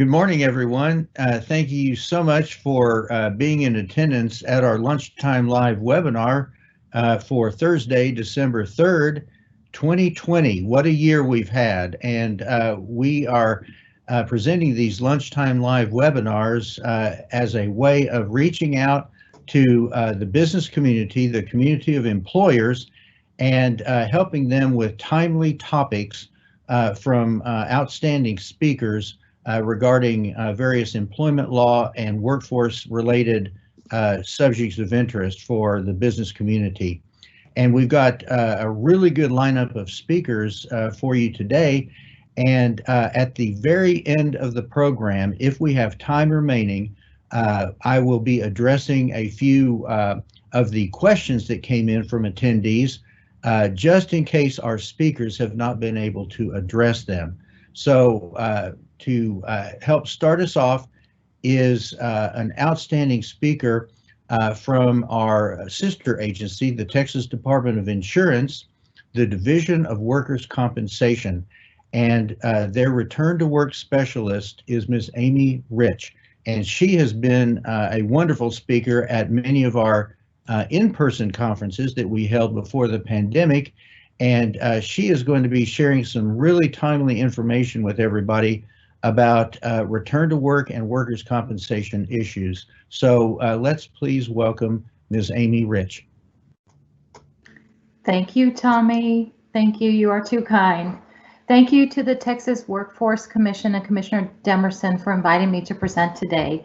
Good morning, everyone. Thank you so much for being in attendance at our Lunchtime Live webinar for Thursday, December 3rd, 2020. What a year we've had. And we are presenting these Lunchtime Live webinars as a way of reaching out to the business community, the community of employers, and helping them with timely topics from outstanding speakers regarding various employment law and workforce-related subjects of interest for the business community. And we've got a really good lineup of speakers for you today. And at the very end of the program, if we have time remaining, I will be addressing a few of the questions that came in from attendees, just in case our speakers have not been able to address them. So to help start us off is an outstanding speaker from our sister agency, the Texas Department of Insurance, the Division of Workers' Compensation, and their return to work specialist is Ms. Amy Rich, and she has been a wonderful speaker at many of our in-person conferences that we held before the pandemic, and she is going to be sharing some really timely information with everybody about return to work and workers' compensation issues. So let's please welcome Ms. Amy Rich. Thank you, Tommy. Thank you. You are too kind. Thank you to the Texas Workforce Commission and Commissioner Demerson for inviting me to present today.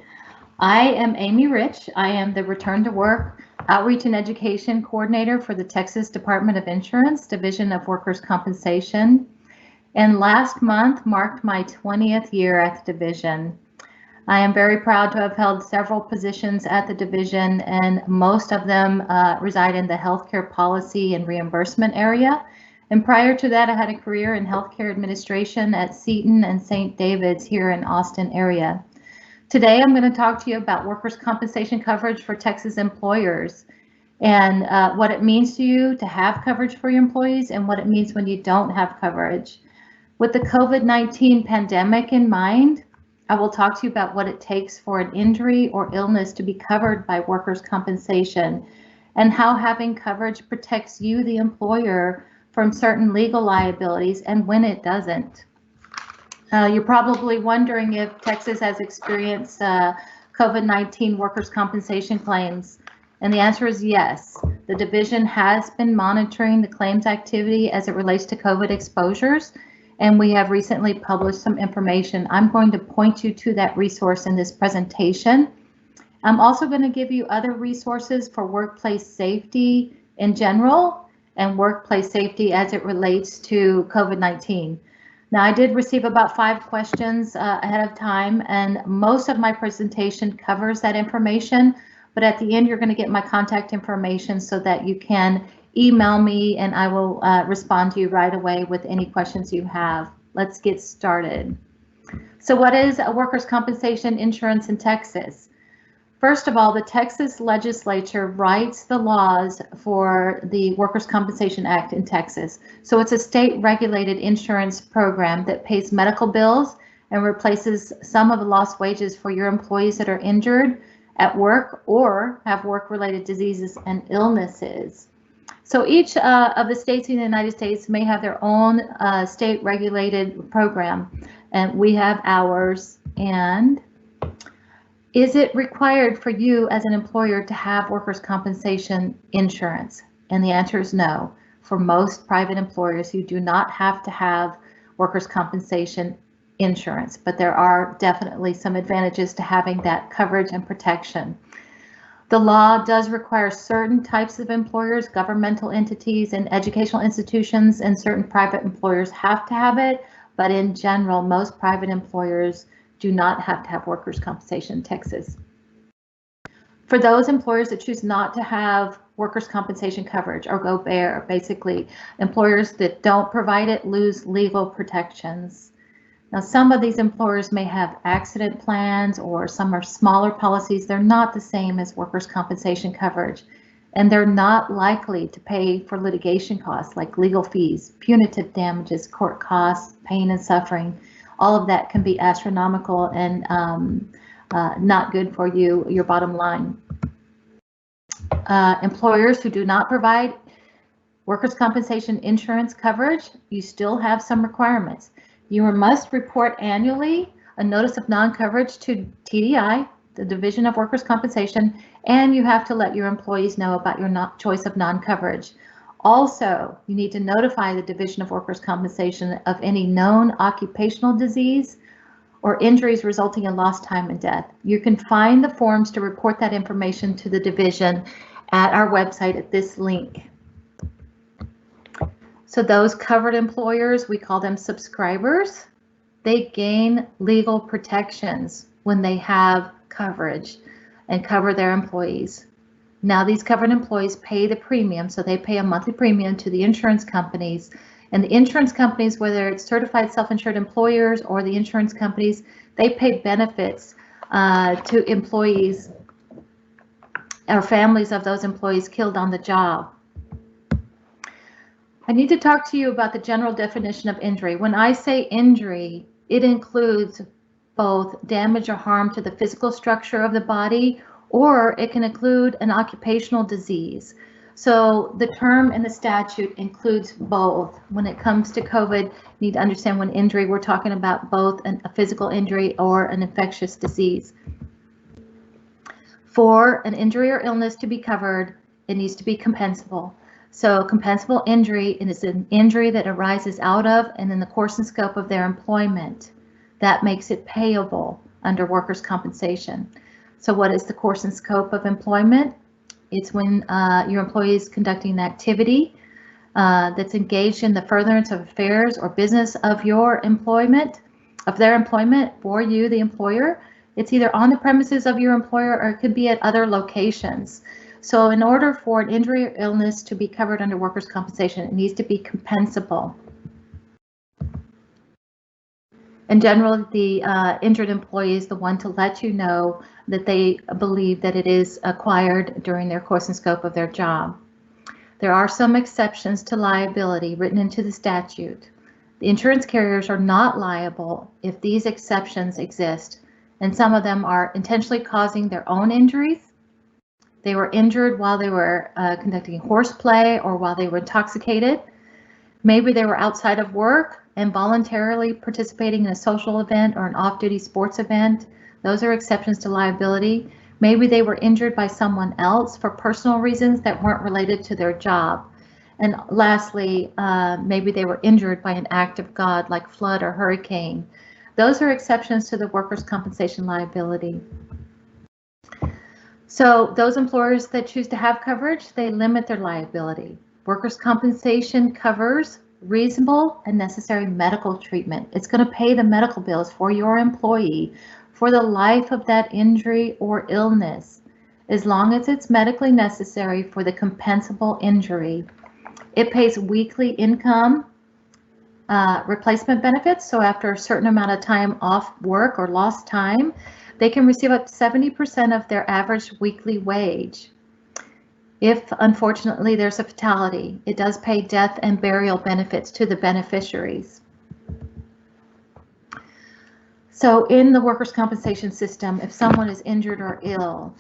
I am Amy Rich. I am the Return to Work Outreach and Education Coordinator for the Texas Department of Insurance, Division of Workers' Compensation. And last month marked my 20th year at the division. I am very proud to have held several positions at the division, and most of them reside in the healthcare policy and reimbursement area. And prior to that, I had a career in healthcare administration at Seton and St. David's here in Austin area. Today, I'm going to talk to you about workers' compensation coverage for Texas employers and what it means to you to have coverage for your employees and what it means when you don't have coverage. With the COVID-19 pandemic in mind, I will talk to you about what it takes for an injury or illness to be covered by workers' compensation and how having coverage protects you, the employer, from certain legal liabilities and when it doesn't. You're probably wondering if Texas has experienced COVID-19 workers' compensation claims, and the answer is yes. The division has been monitoring the claims activity as it relates to COVID exposures, and we have recently published some information. I'm going to point you to that resource in this presentation. I'm also going to give you other resources for workplace safety in general and workplace safety as it relates to COVID-19. Now, I did receive about 5 questions ahead of time, and most of my presentation covers that information, but at the end, you're going to get my contact information so that you can email me and I will respond to you right away with any questions you have. Let's get started. So what is a workers' compensation insurance in Texas? First of all, the Texas legislature writes the laws for the Workers' Compensation Act in Texas. So it's a state regulated insurance program that pays medical bills and replaces some of the lost wages for your employees that are injured at work or have work-related diseases and illnesses. So each of the states in the United States may have their own state regulated program, and we have ours. And is it required for you as an employer to have workers' compensation insurance? And the answer is no. For most private employers, you do not have to have workers' compensation insurance, but there are definitely some advantages to having that coverage and protection. The law does require certain types of employers, governmental entities and educational institutions, and certain private employers have to have it, but in general, most private employers do not have to have workers' compensation in Texas. For those employers that choose not to have workers' compensation coverage or go bare, basically, employers that don't provide it lose legal protections. Now, some of these employers may have accident plans or some are smaller policies. They're not the same as workers' compensation coverage, and they're not likely to pay for litigation costs like legal fees, punitive damages, court costs, pain and suffering, all of that can be astronomical and not good for your bottom line. Employers who do not provide workers' compensation insurance coverage, you still have some requirements. You must report annually a notice of non-coverage to TDI, the Division of Workers' Compensation, and you have to let your employees know about your choice of non-coverage. Also, you need to notify the Division of Workers' Compensation of any known occupational disease or injuries resulting in lost time and death. You can find the forms to report that information to the division at our website at this link. So those covered employers, we call them subscribers. They gain legal protections when they have coverage and cover their employees. Now these covered employees pay the premium, so they pay a monthly premium to the insurance companies. And the insurance companies, whether it's certified self-insured employers or the insurance companies, they pay benefits to employees or families of those employees killed on the job. I need to talk to you about the general definition of injury. When I say injury, it includes both damage or harm to the physical structure of the body, or it can include an occupational disease. So the term in the statute includes both. When it comes to COVID, you need to understand when injury, we're talking about both a physical injury or an infectious disease. For an injury or illness to be covered, it needs to be compensable. So compensable injury is an injury that arises out of and in the course and scope of their employment. That makes it payable under workers' compensation. So what is the course and scope of employment? It's when your employee is conducting an activity that's engaged in the furtherance of affairs or business of your employment, of their employment for you, the employer. It's either on the premises of your employer or it could be at other locations. So in order for an injury or illness to be covered under workers' compensation, it needs to be compensable. In general, the injured employee is the one to let you know that they believe that it is acquired during their course and scope of their job. There are some exceptions to liability written into the statute. The insurance carriers are not liable if these exceptions exist, and some of them are intentionally causing their own injuries. They were injured while they were conducting horseplay or while they were intoxicated. Maybe they were outside of work and voluntarily participating in a social event or an off-duty sports event. Those are exceptions to liability. Maybe they were injured by someone else for personal reasons that weren't related to their job. And lastly, maybe they were injured by an act of God like flood or hurricane. Those are exceptions to the workers' compensation liability. So those employers that choose to have coverage, they limit their liability. Workers' compensation covers reasonable and necessary medical treatment. It's going to pay the medical bills for your employee for the life of that injury or illness, as long as it's medically necessary for the compensable injury. It pays weekly income replacement benefits. So after a certain amount of time off work or lost time, they can receive up to 70% of their average weekly wage. If, unfortunately, there's a fatality, it does pay death and burial benefits to the beneficiaries. So in the workers' compensation system, if someone is injured or ill,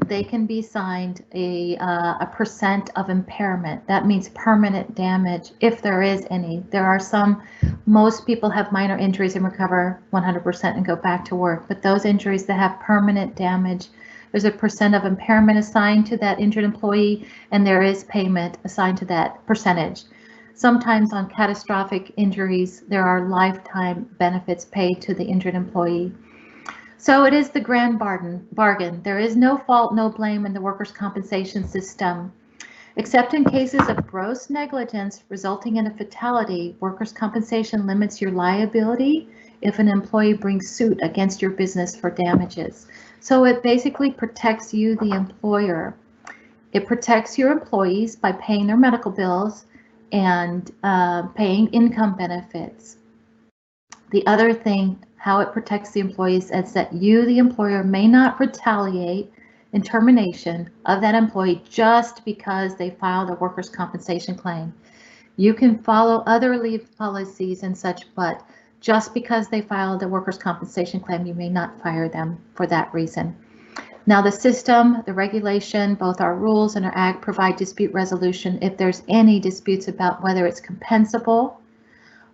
they can be assigned a percent of impairment. That means permanent damage, if there is any. There are some, most people have minor injuries and recover 100% and go back to work, but those injuries that have permanent damage, there's a percent of impairment assigned to that injured employee, and there is payment assigned to that percentage. Sometimes on catastrophic injuries, there are lifetime benefits paid to the injured employee. So it is the grand bargain. There is no fault, no blame in the workers' compensation system. Except in cases of gross negligence resulting in a fatality, workers' compensation limits your liability if an employee brings suit against your business for damages. So it basically protects you, the employer. It protects your employees by paying their medical bills and paying income benefits. The other thing, how it protects the employees, is that you, the employer, may not retaliate in termination of that employee just because they filed a workers' compensation claim. You can follow other leave policies and such, but Just because they filed a workers' compensation claim, you may not fire them for that reason. Now, the system, the regulation, both our rules and our act provide dispute resolution if there's any disputes about whether it's compensable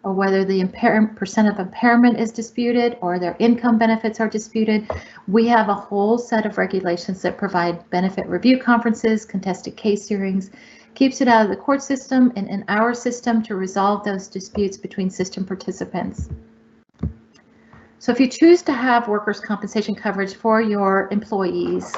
or whether the percent of impairment is disputed or their income benefits are disputed. We have a whole set of regulations that provide benefit review conferences, contested case hearings, keeps it out of the court system and in our system to resolve those disputes between system participants. So if you choose to have workers' compensation coverage for your employees,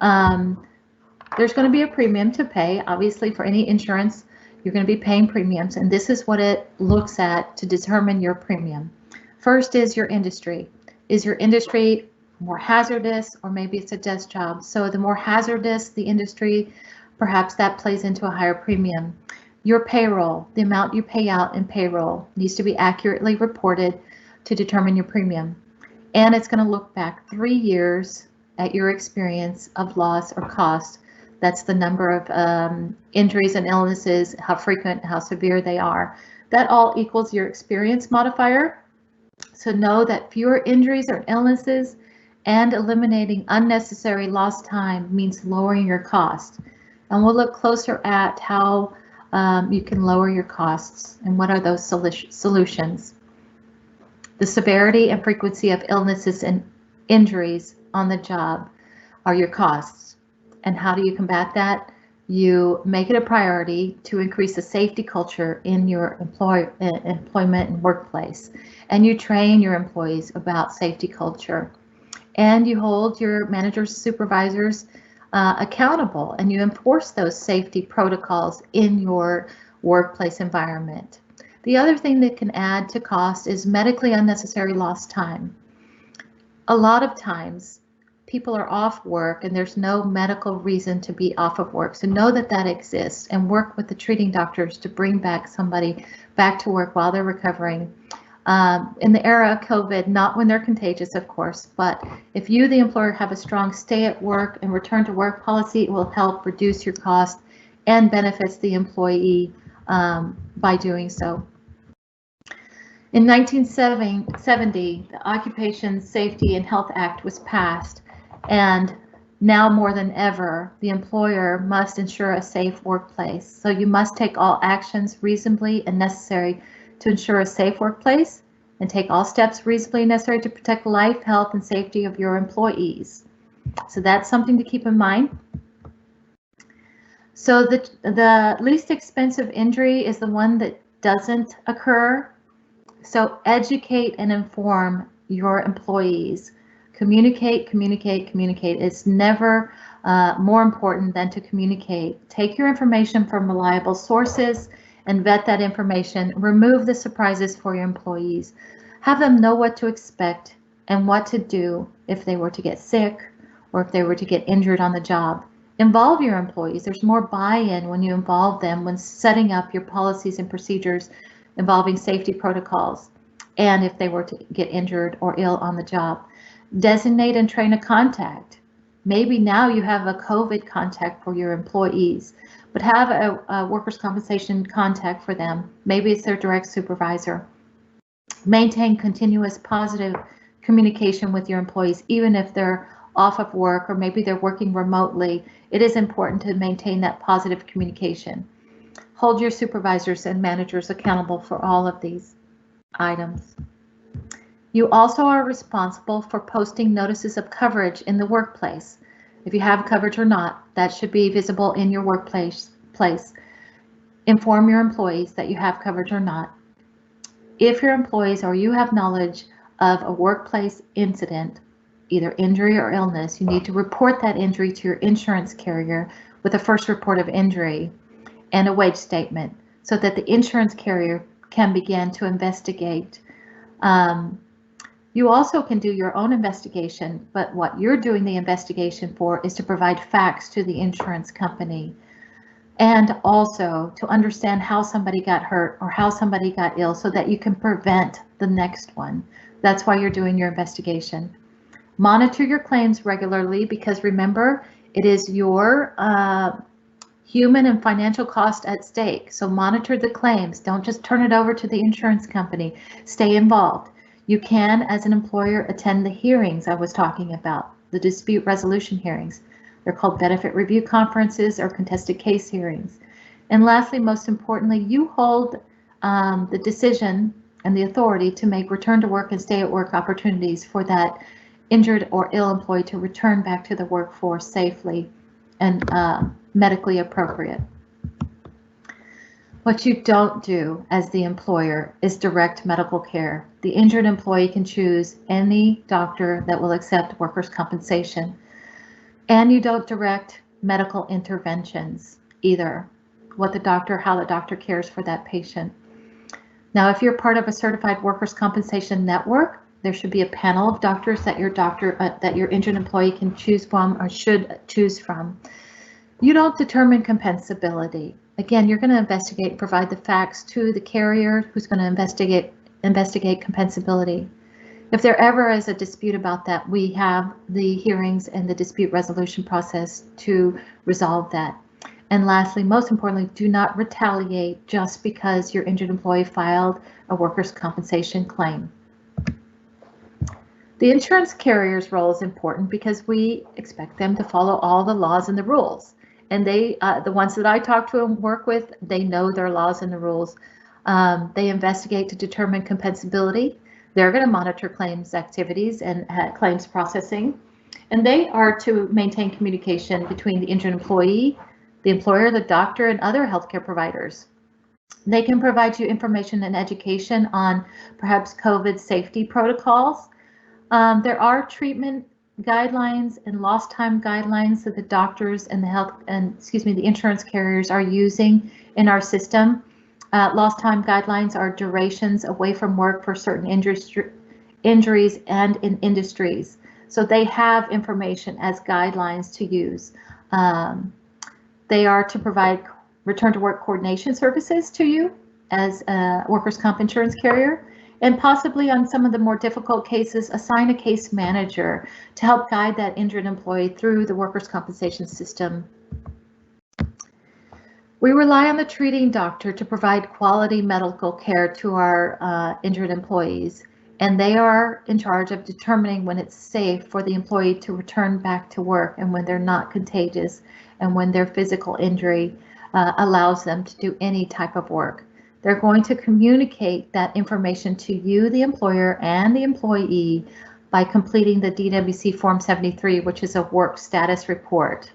there's going to be a premium to pay. Obviously, for any insurance, you're going to be paying premiums, and this is what it looks at to determine your premium. First is your industry. Is your industry more hazardous, or maybe it's a desk job? So the more hazardous the industry, perhaps that plays into a higher premium. Your payroll, the amount you pay out in payroll, needs to be accurately reported to determine your premium. And it's going to look back 3 years at your experience of loss or cost. That's the number of injuries and illnesses, how frequent, how severe they are. That all equals your experience modifier. So know that fewer injuries or illnesses and eliminating unnecessary lost time means lowering your cost. And we'll look closer at how you can lower your costs and what are those solutions. The severity and frequency of illnesses and injuries on the job are your costs. And how do you combat that? You make it a priority to increase the safety culture in your employment and workplace. And you train your employees about safety culture. And you hold your managers, supervisors accountable, and you enforce those safety protocols in your workplace environment. The other thing that can add to cost is medically unnecessary lost time. A lot of times people are off work and there's no medical reason to be off of work. So know that that exists and work with the treating doctors to bring back somebody back to work while they're recovering. In the era of COVID, not when they're contagious, of course, but if you, the employer, have a strong stay at work and return to work policy, it will help reduce your cost and benefits the employee by doing so. In 1970, the Occupation Safety and Health Act was passed, and now more than ever, the employer must ensure a safe workplace. So you must take all actions reasonably and necessary to ensure a safe workplace and take all steps reasonably necessary to protect life, health, and safety of your employees. So that's something to keep in mind. So the least expensive injury is the one that doesn't occur. So educate and inform your employees. Communicate, communicate, communicate. It's never more important than to communicate. Take your information from reliable sources and vet that information. Remove the surprises for your employees. Have them know what to expect and what to do if they were to get sick or if they were to get injured on the job. Involve your employees. There's more buy-in when you involve them when setting up your policies and procedures involving safety protocols, and if they were to get injured or ill on the job. Designate and train a contact. Maybe now you have a COVID contact for your employees, but have a workers' compensation contact for them. Maybe it's their direct supervisor. Maintain continuous positive communication with your employees, even if they're off of work or maybe they're working remotely. It is important to maintain that positive communication. Hold your supervisors and managers accountable for all of these items. You also are responsible for posting notices of coverage in the workplace. If you have coverage or not, that should be visible in your workplace. Inform your employees that you have coverage or not. If your employees or you have knowledge of a workplace incident, either injury or illness, you need to report that injury to your insurance carrier with a first report of injury and a wage statement so that the insurance carrier can begin to investigate. You also can do your own investigation, but what you're doing the investigation for is to provide facts to the insurance company and also to understand how somebody got hurt or how somebody got ill so that you can prevent the next one. That's why you're doing your investigation. Monitor your claims regularly because remember, it is your human and financial cost at stake. So monitor the claims. Don't just turn it over to the insurance company. Stay involved. You can, as an employer, attend the hearings I was talking about, the dispute resolution hearings. They're called benefit review conferences or contested case hearings. And lastly, most importantly, you hold the decision and the authority to make return to work and stay at work opportunities for that injured or ill employee to return back to the workforce safely and medically appropriate. What you don't do as the employer is direct medical care. The injured employee can choose any doctor that will accept workers' compensation. And you don't direct medical interventions either, how the doctor cares for that patient. Now, if you're part of a certified workers' compensation network, there should be a panel of doctors that your injured employee can choose from or should choose from. You don't determine compensability. Again, you're going to investigate and provide the facts to the carrier who's going to investigate compensability. If there ever is a dispute about that, we have the hearings and the dispute resolution process to resolve that. And lastly, most importantly, do not retaliate just because your injured employee filed a workers' compensation claim. The insurance carrier's role is important because we expect them to follow all the laws and the rules. And they, the ones that I talk to and work with, they know their laws and the rules. They investigate to determine compensability. They're going to monitor claims activities and claims processing. And they are to maintain communication between the injured employee, the employer, the doctor, and other healthcare providers. They can provide you information and education on perhaps COVID safety protocols. There are treatment guidelines and lost time guidelines that the doctors and the insurance carriers are using in our system. Lost time guidelines are durations away from work for certain injuries and in industries. So they have information as guidelines to use. They are to provide return to work coordination services to you as a workers' comp insurance carrier, and possibly on some of the more difficult cases, assign a case manager to help guide that injured employee through the workers' compensation system. We rely on the treating doctor to provide quality medical care to our injured employees, and they are in charge of determining when it's safe for the employee to return back to work and when they're not contagious and when their physical injury allows them to do any type of work. They're going to communicate that information to you, the employer, and the employee by completing the DWC Form 73, which is a work status report.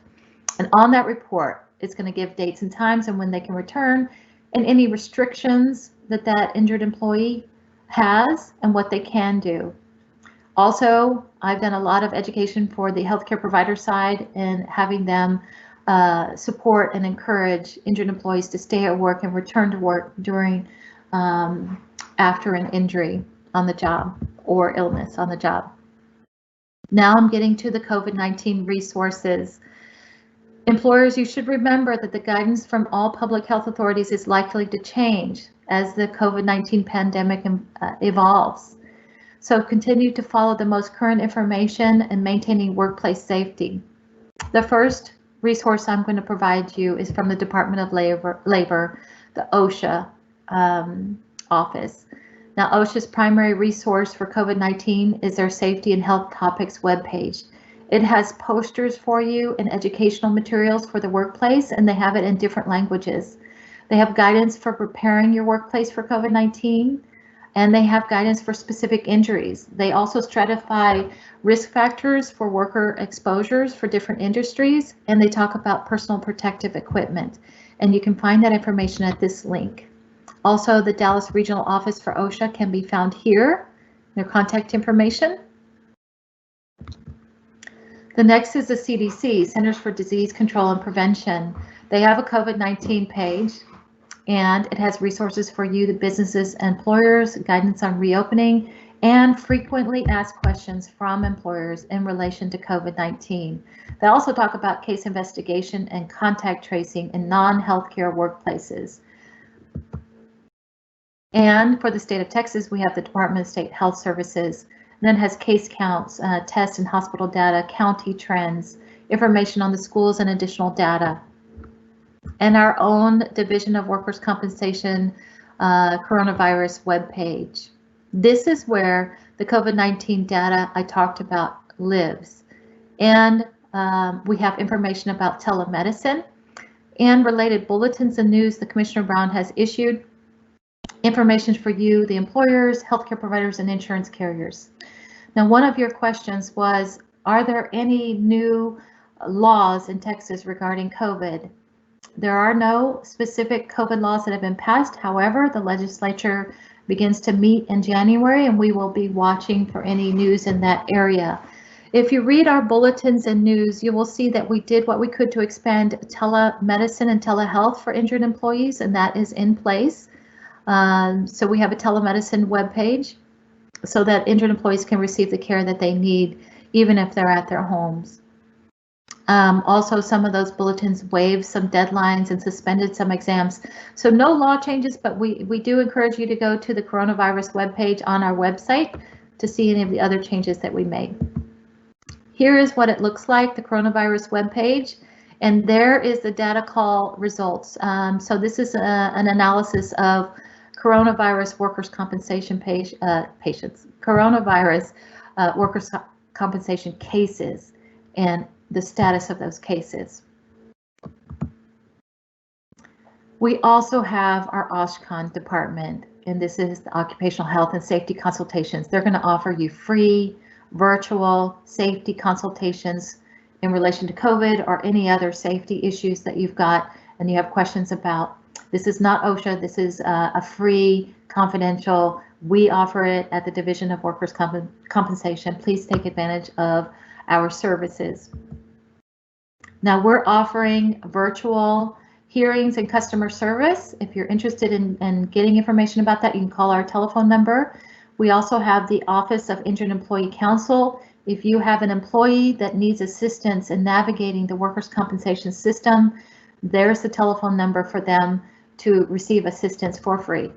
And on that report, it's going to give dates and times and when they can return and any restrictions that that injured employee has and what they can do. Also, I've done a lot of education for the healthcare provider side and having them support and encourage injured employees to stay at work and return to work during after an injury on the job or illness on the job. Now I'm getting to the COVID-19 resources. Employers, you should remember that the guidance from all public health authorities is likely to change as the COVID-19 pandemic evolves. So continue to follow the most current information and maintaining workplace safety. The first resource I'm going to provide you is from the Department of Labor, the OSHA office. Now, OSHA's primary resource for COVID-19 is their Safety and Health Topics webpage. It has posters for you and educational materials for the workplace, and they have it in different languages. They have guidance for preparing your workplace for COVID-19, and they have guidance for specific injuries. They also stratify risk factors for worker exposures for different industries, and they talk about personal protective equipment. And you can find that information at this link. Also, the Dallas Regional Office for OSHA can be found here, their contact information. The next is the CDC, Centers for Disease Control and Prevention. They have a COVID-19 page, and it has resources for you, the businesses and employers, guidance on reopening, and frequently asked questions from employers in relation to COVID-19. They also talk about case investigation and contact tracing in non-healthcare workplaces. And for the state of Texas, we have the Department of State Health Services. And then it has case counts, test and hospital data, county trends, information on the schools and additional data. And our own Division of Workers' Compensation coronavirus webpage. This is where the COVID-19 data I talked about lives. And we have information about telemedicine and related bulletins and news that Commissioner Brown has issued. Information for you, the employers, healthcare providers, and insurance carriers. Now, one of your questions was, are there any new laws in Texas regarding COVID? There are no specific COVID laws that have been passed. However, the legislature begins to meet in January, and we will be watching for any news in that area. If you read our bulletins and news, you will see that we did what we could to expand telemedicine and telehealth for injured employees, and that is in place. So we have a telemedicine webpage so that injured employees can receive the care that they need, even if they're at their homes. Also, some of those bulletins waived some deadlines and suspended some exams. So no law changes, but we do encourage you to go to the coronavirus webpage on our website to see any of the other changes that we made. Here is what it looks like, the coronavirus webpage, and there is the data call results. So this is an analysis of coronavirus workers' compensation patients, coronavirus workers' compensation cases, and the status of those cases. We also have our OSHCON department, and this is the Occupational Health and Safety Consultations. They're going to offer you free virtual safety consultations in relation to COVID or any other safety issues that you've got and you have questions about. This is not OSHA. This is a free, confidential. We offer it at the Division of Workers' Compensation. Please take advantage of our services. Now we're offering virtual hearings and customer service. If you're interested in getting information about that, you can call our telephone number. We also have the Office of Injured Employee Counsel. If you have an employee that needs assistance in navigating the workers' compensation system, there's the telephone number for them to receive assistance for free.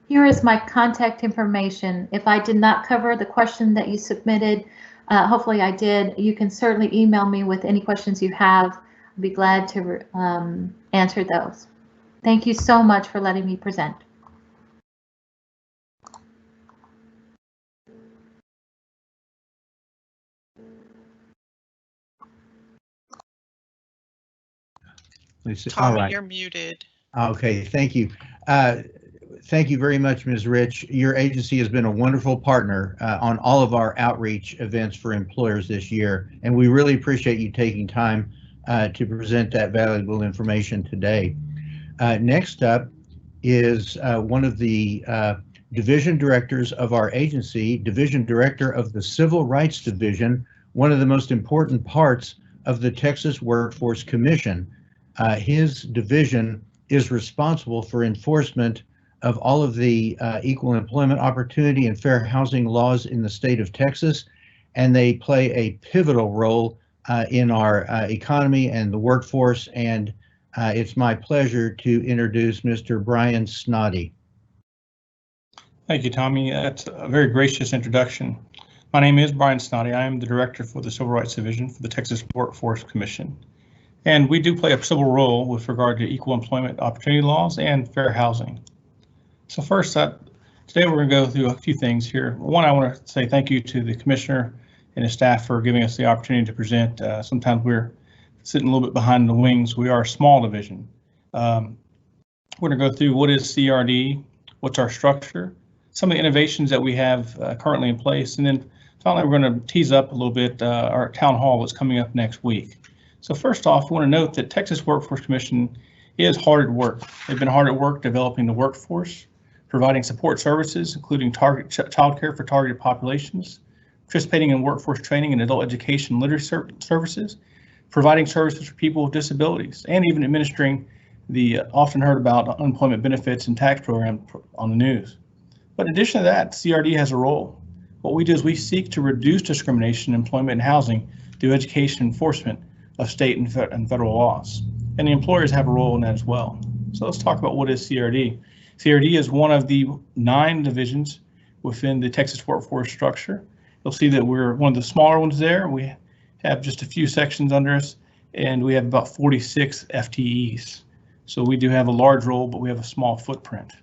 Here is my contact information. If I did not cover the question that you submitted, hopefully I did. You can certainly email me with any questions you have. I'd be glad to answer those. Thank you so much for letting me present. Tommy, all right. You're muted. Okay, thank you. Thank you very much, Ms. Rich. Your agency has been a wonderful partner on all of our outreach events for employers this year, and we really appreciate you taking time to present that valuable information today. Next up is one of the division directors of our agency, division director of the Civil Rights Division, one of the most important parts of the Texas Workforce Commission. His division is responsible for enforcement of all of the equal employment opportunity and fair housing laws in the state of Texas, and they play a pivotal role in our economy and the workforce. And it's my pleasure to introduce Mr. Brian Snoddy. Thank you, Tommy. That's a very gracious introduction. My name is Brian Snoddy. I am the director for the Civil Rights Division for the Texas Workforce Commission. And we do play a civil role with regard to equal employment opportunity laws and fair housing. So first up, today we're going to go through a few things here. One, I want to say thank you to the commissioner and his staff for giving us the opportunity to present. Sometimes we're sitting a little bit behind the wings. We are a small division. We're going to go through what is CRD, what's our structure, some of the innovations that we have currently in place, and then finally we're going to tease up a little bit our town hall that's coming up next week. So first off, I want to note that Texas Workforce Commission is hard at work. They've been hard at work developing the workforce, providing support services, including child care for targeted populations, participating in workforce training and adult education literacy services, providing services for people with disabilities, and even administering the often heard about unemployment benefits and tax program on the news. But in addition to that, CRD has a role. What we do is we seek to reduce discrimination in employment and housing through education enforcement of state and federal laws. And the employers have a role in that as well. So let's talk about what is CRD. CRD is one of the 9 divisions within the Texas workforce structure. You'll see that we're one of the smaller ones there. We have just a few sections under us, and we have about 46 FTEs. So we do have a large role, but we have a small footprint.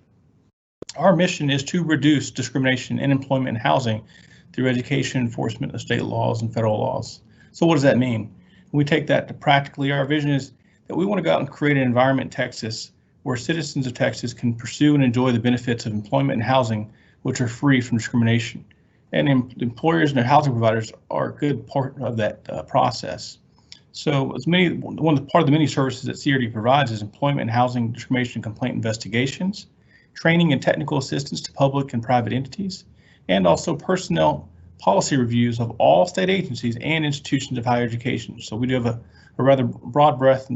Our mission is to reduce discrimination in employment and housing through education, enforcement of state laws and federal laws. So what does that mean? We take that to practically, our vision is that we want to go out and create an environment in Texas where citizens of Texas can pursue and enjoy the benefits of employment and housing, which are free from discrimination. And employers and their housing providers are a good part of that process. So part of the many services that CRD provides is employment and housing discrimination complaint investigations, training and technical assistance to public and private entities, and also personnel policy reviews of all state agencies and institutions of higher education. So we do have a rather broad breadth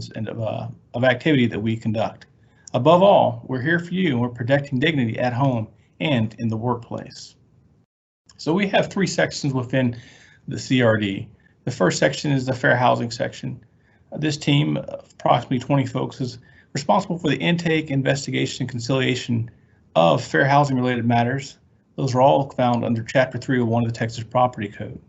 of activity that we conduct. Above all, we're here for you and we're protecting dignity at home and in the workplace. So we have 3 sections within the CRD. The first section is the fair housing section. This team, approximately 20 folks, is responsible for the intake, investigation, and conciliation of fair housing related matters. Those are all found under Chapter 301 of the Texas Property Code.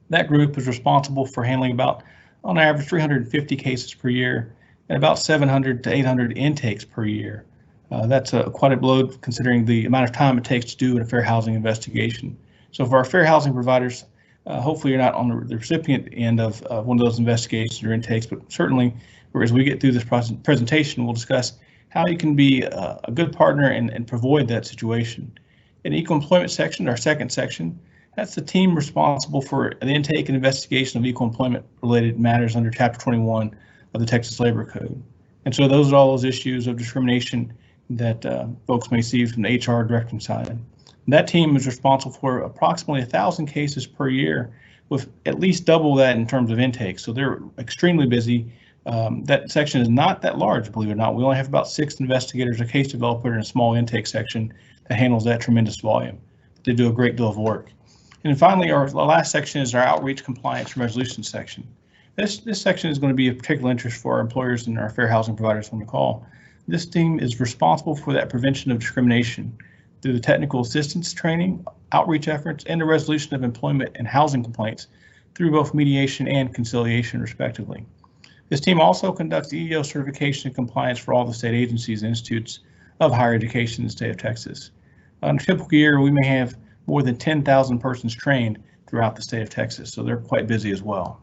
That group is responsible for handling about, on average, 350 cases per year and about 700 to 800 intakes per year. That's quite a load considering the amount of time it takes to do a fair housing investigation. So for our fair housing providers, hopefully you're not on the recipient end of one of those investigations or intakes, but certainly as we get through this presentation, we'll discuss how you can be a good partner and avoid that situation. In the equal employment section, our second section, that's the team responsible for the intake and investigation of equal employment related matters under Chapter 21 of the Texas Labor Code. And so those are all those issues of discrimination that folks may see from the HR directing side. And that team is responsible for approximately 1,000 cases per year, with at least double that in terms of intake. So they're extremely busy. That section is not that large, believe it or not. We only have about 6 investigators, a case developer, and a small intake section that handles that tremendous volume. They do a great deal of work. And then finally, our last section is our outreach, compliance, and resolution section. This section is going to be of particular interest for our employers and our fair housing providers on the call. This team is responsible for that prevention of discrimination through the technical assistance training, outreach efforts, and the resolution of employment and housing complaints through both mediation and conciliation, respectively. This team also conducts EEO certification and compliance for all the state agencies and institutes of higher education in the state of Texas. On a typical year, we may have more than 10,000 persons trained throughout the state of Texas, so they're quite busy as well.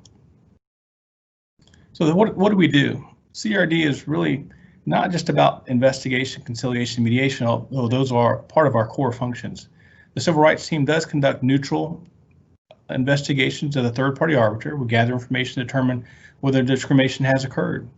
So what do we do? CRD is really not just about investigation, conciliation, mediation, although those are part of our core functions. The Civil Rights team does conduct neutral investigations of the third-party arbiter. We gather information to determine whether discrimination has occurred.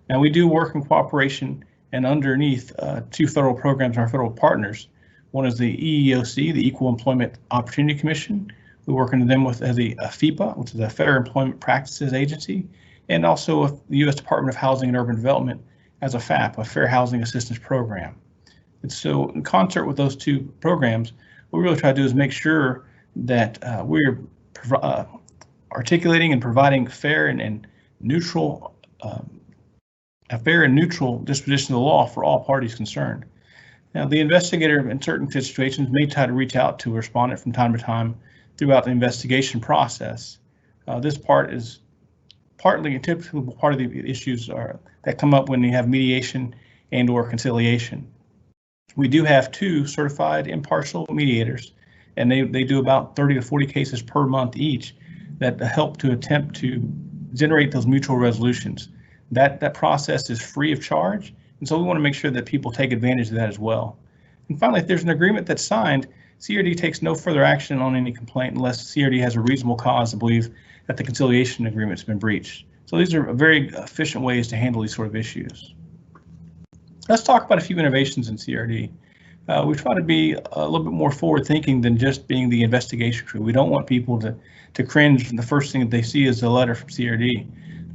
Now, we do work in cooperation and underneath 2 federal programs, our federal partners. One is the EEOC, the Equal Employment Opportunity Commission. We work under them with as a FEPA, which is a Fair Employment Practices Agency, and also with the U.S. Department of Housing and Urban Development as a FAP, a Fair Housing Assistance Program. And so in concert with those 2 programs, what we really try to do is make sure that we're articulating and providing fair and neutral, a fair and neutral disposition of the law for all parties concerned. Now, the investigator in certain situations may try to reach out to a respondent from time to time throughout the investigation process. This part is partly and typically part of the issues that come up when you have mediation and/or conciliation. We do have 2 certified impartial mediators, and they do about 30 to 40 cases per month each that help to attempt to generate those mutual resolutions. That process is free of charge, and so we want to make sure that people take advantage of that as well. And finally, if there's an agreement that's signed, CRD takes no further action on any complaint unless CRD has a reasonable cause to believe that the conciliation agreement's been breached. So these are very efficient ways to handle these sort of issues. Let's talk about a few innovations in CRD. We try to be a little bit more forward thinking than just being the investigation crew. We don't want people to cringe when the first thing that they see is a letter from CRD.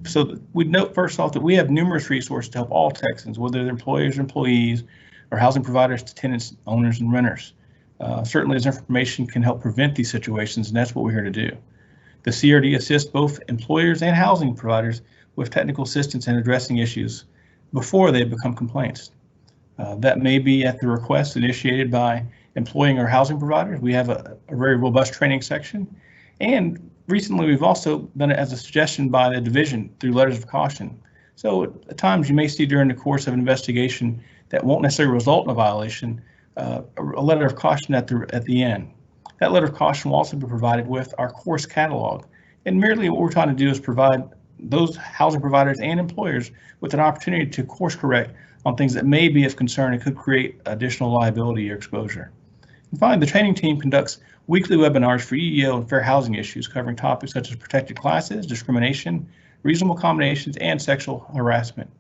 So we note first off that we have numerous resources to help all Texans, whether they're employers, employees, or housing providers to tenants, owners, and renters. Certainly this information can help prevent these situations, and that's what we're here to do. The CRD assists both employers and housing providers with technical assistance in addressing issues before they become complaints. That may be at the request initiated by employing or housing providers. We have a very robust training section, and recently we've also done it as a suggestion by the division through letters of caution. So at times you may see during the course of an investigation that won't necessarily result in a violation, a letter of caution at the end. That letter of caution will also be provided with our course catalog. And merely what we're trying to do is provide those housing providers and employers with an opportunity to course correct on things that may be of concern and could create additional liability or exposure. And finally, the training team conducts weekly webinars for EEO and fair housing issues covering topics such as protected classes, discrimination, reasonable accommodations, and sexual harassment.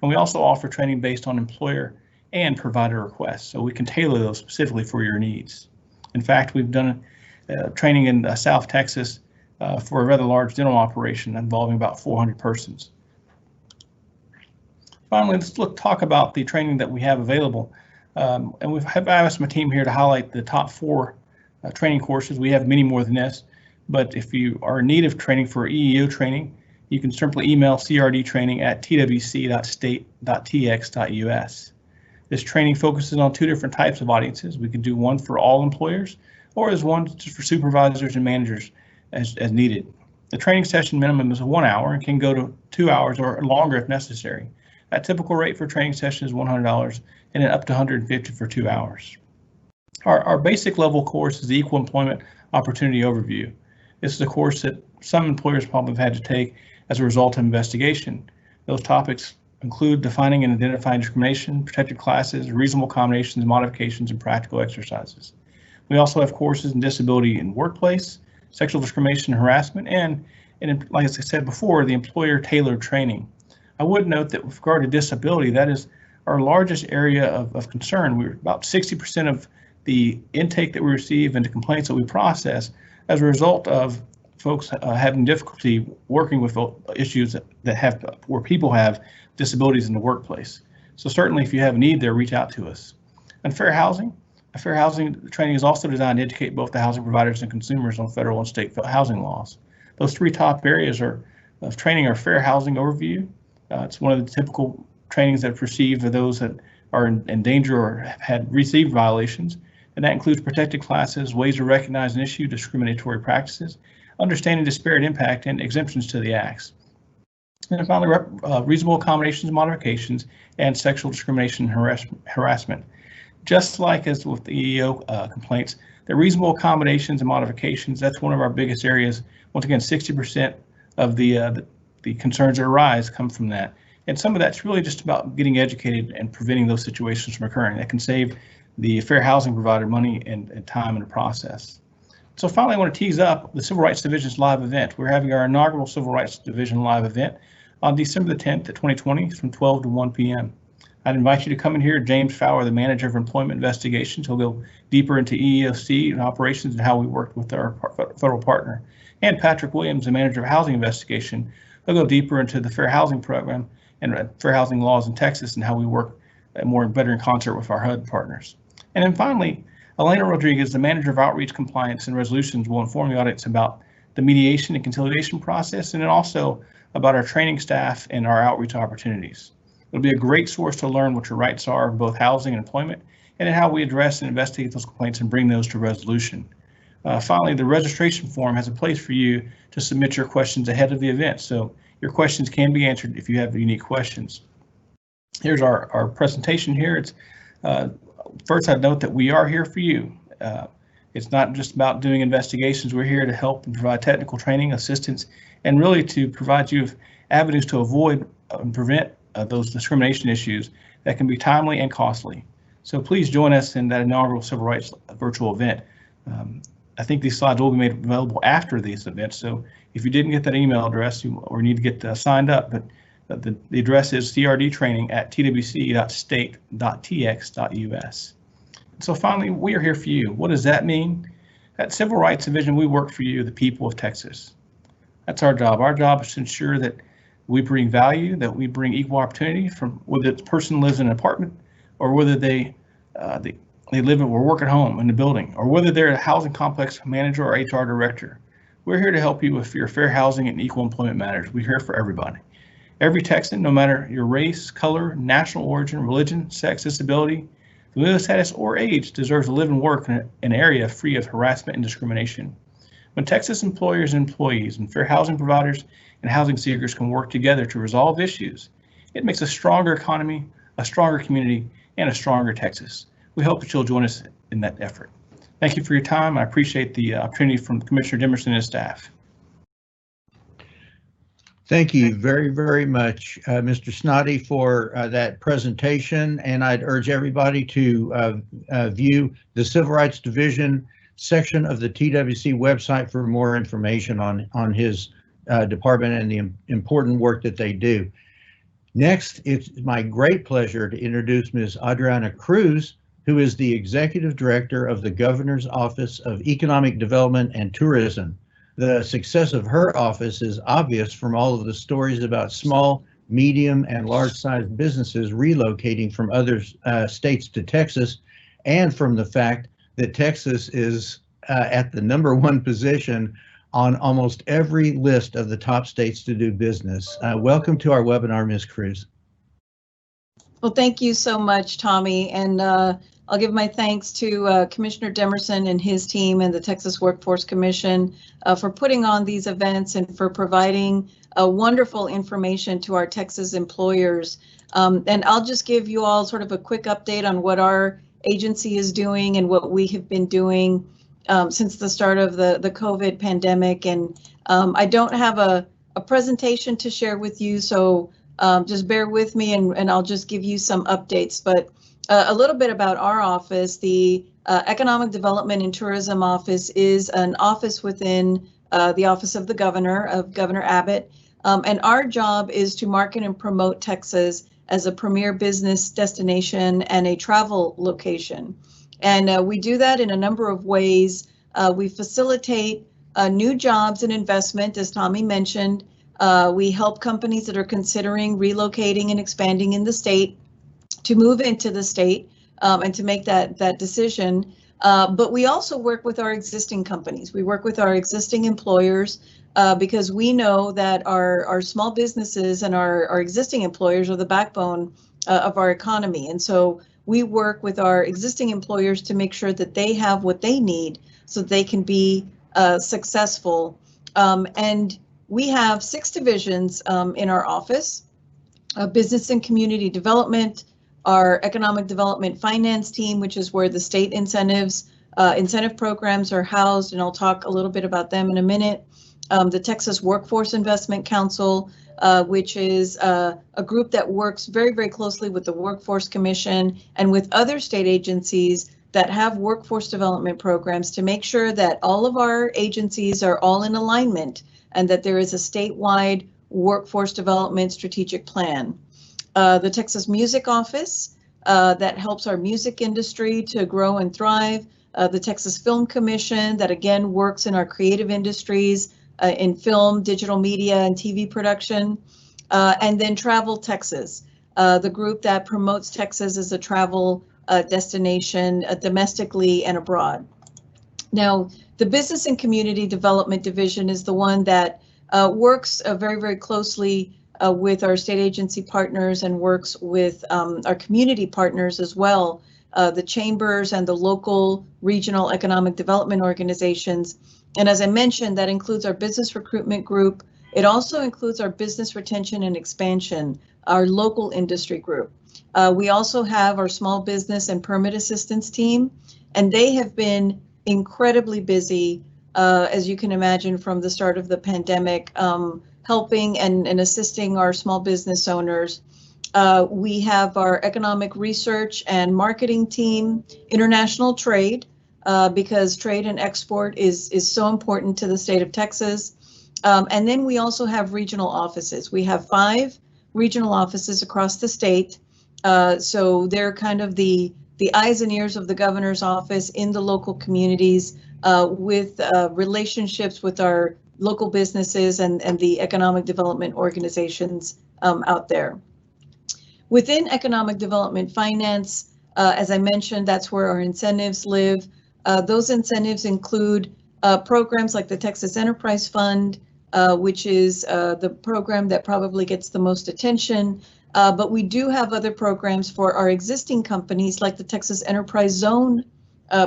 And we also offer training based on employer and provider requests, so we can tailor those specifically for your needs. In fact, we've done training in South Texas for a rather large dental operation involving about 400 persons. Finally, let's talk about the training that we have available. And I've asked my team here to highlight the top 4 training courses. We have many more than this, but if you are in need of training for EEO training, you can simply email crdtraining@twc.state.tx.us. This training focuses on 2 different types of audiences. We can do one for all employers, or as one just for supervisors and managers as needed. The training session minimum is 1 hour and can go to 2 hours or longer if necessary. That typical rate for training session is $100 and then up to $150 for 2 hours. Our basic level course is the Equal Employment Opportunity Overview. This is a course that some employers probably have had to take as a result of investigation. Those topics include defining and identifying discrimination, protected classes, reasonable accommodations, modifications, and practical exercises. We also have courses in disability in workplace, sexual discrimination and harassment, and like I said before, the employer-tailored training. I would note that with regard to disability, that is our largest area of concern. We're about 60% of the intake that we receive and the complaints that we process as a result of folks having difficulty working with issues where people have disabilities in the workplace. So certainly if you have a need there, reach out to us. And fair housing training is also designed to educate both the housing providers and consumers on federal and state housing laws. Those 3 top areas of training are fair housing overview. It's one of the typical trainings that are received for those that are in danger or had received violations. And that includes protected classes, ways to recognize and issue discriminatory practices, understanding disparate impact, and exemptions to the acts. And finally, reasonable accommodations and modifications, and sexual discrimination and harassment. Just like as with the EEO complaints, the reasonable accommodations and modifications, that's one of our biggest areas. Once again, 60% of the concerns that arise come from that. And some of that's really just about getting educated and preventing those situations from occurring. That can save the fair housing provider money and time in the process. So finally, I want to tease up the Civil Rights Division's live event. We're having our inaugural Civil Rights Division live event on December the 10th at 2020 from 12 to 1 p.m. I'd invite you to come in here. James Fowler, the Manager of Employment Investigations, he'll go deeper into EEOC and operations and how we worked with our federal partner. And Patrick Williams, the Manager of Housing Investigation, he'll go deeper into the Fair Housing Program and fair housing laws in Texas and how we work better in concert with our HUD partners. And then finally, Elena Rodriguez, the Manager of Outreach, Compliance, and Resolutions, will inform the audience about the mediation and conciliation process, and then also about our training staff and our outreach opportunities. It'll be a great source to learn what your rights are in both housing and employment, and in how we address and investigate those complaints and bring those to resolution. Finally, the registration form has a place for you to submit your questions ahead of the event, so your questions can be answered if you have unique questions. Here's our presentation here. It's first, I'd note that we are here for you. It's not just about doing investigations. We're here to help and provide technical training, assistance, and really to provide you with avenues to avoid and prevent those discrimination issues that can be timely and costly. So please join us in that inaugural Civil Rights virtual event. I think these slides will be made available after these events. So if you didn't get that email address or need to get signed up, but the address is crdtraining@twc.state.tx.us. So finally, we are here for you. What does that mean? At Civil Rights Division, we work for you, the people of Texas. That's our job. Our job is to ensure that we bring value, that we bring equal opportunity from whether the person lives in an apartment or whether they live or work at home in the building, or whether they're a housing complex manager or HR director. We're here to help you with your fair housing and equal employment matters. We're here for everybody. Every Texan, no matter your race, color, national origin, religion, sex, disability, familial status, or age, deserves to live and work in an area free of harassment and discrimination. When Texas employers and employees and fair housing providers and housing seekers can work together to resolve issues, it makes a stronger economy, a stronger community, and a stronger Texas. we hope that you'll join us in that effort. Thank you for your time. I appreciate the opportunity from Commissioner Demerson and his staff. Thank you very, very much, Mr. Snoddy, for that presentation. And I'd urge everybody to view the Civil Rights Division section of the TWC website for more information on his department and the important work that they do. Next, it's my great pleasure to introduce Ms. Adriana Cruz, who is the Executive Director of the Governor's Office of Economic Development and Tourism. The success of her office is obvious from all of the stories about small, medium, and large-sized businesses relocating from other states to Texas, and from the fact that Texas is at the #1 position on almost every list of the top states to do business. Welcome to our webinar, Ms. Cruz. Well, thank you so much, Tommy, and I'll give my thanks to Commissioner Demerson and his team and the Texas Workforce Commission for putting on these events and for providing wonderful information to our Texas employers. And I'll just give you all sort of a quick update on what our agency is doing and what we have been doing since the start of the COVID pandemic. And I don't have a presentation to share with you, so just bear with me and I'll just give you some updates. But a little bit about our office. The Economic Development and Tourism Office is an office within the Office of the Governor, of Governor Abbott. And our job is to market and promote Texas as a premier business destination and a travel location. And we do that in a number of ways. We facilitate new jobs and investment, as Tommy mentioned. We help companies that are considering relocating and expanding in the state to move into the state and to make that decision. But we also work with our existing companies. We work with our existing employers because we know that our small businesses and our existing employers are the backbone of our economy. And so we work with our existing employers to make sure that they have what they need so they can be successful. And we have 6 divisions in our office: business and community development, our economic development finance team, which is where the state incentive programs are housed, and I'll talk a little bit about them in a minute. The Texas Workforce Investment Council, which is a group that works very, very closely with the Workforce Commission and with other state agencies that have workforce development programs to make sure that all of our agencies are all in alignment and that there is a statewide workforce development strategic plan. The Texas Music Office that helps our music industry to grow and thrive. The Texas Film Commission that again works in our creative industries in film, digital media, and TV production. And then Travel Texas, the group that promotes Texas as a travel destination domestically and abroad. Now, the Business and Community Development Division is the one that works very, very closely with our state agency partners and works with our community partners as well, the chambers and the local regional economic development organizations. And as I mentioned, that includes our business recruitment group. It also includes our business retention and expansion, our local industry group. We also have our small business and permit assistance team, and they have been incredibly busy, as you can imagine, from the start of the pandemic, helping and assisting our small business owners. We have our economic research and marketing team, international trade, because trade and export is so important to the state of Texas. And then we also have regional offices. We have 5 regional offices across the state. So they're kind of the eyes and ears of the governor's office in the local communities with relationships with our local businesses and the economic development organizations out there. Within economic development finance, as I mentioned, that's where our incentives live. Those incentives include programs like the Texas Enterprise Fund, which is the program that probably gets the most attention. But we do have other programs for our existing companies like the Texas Enterprise Zone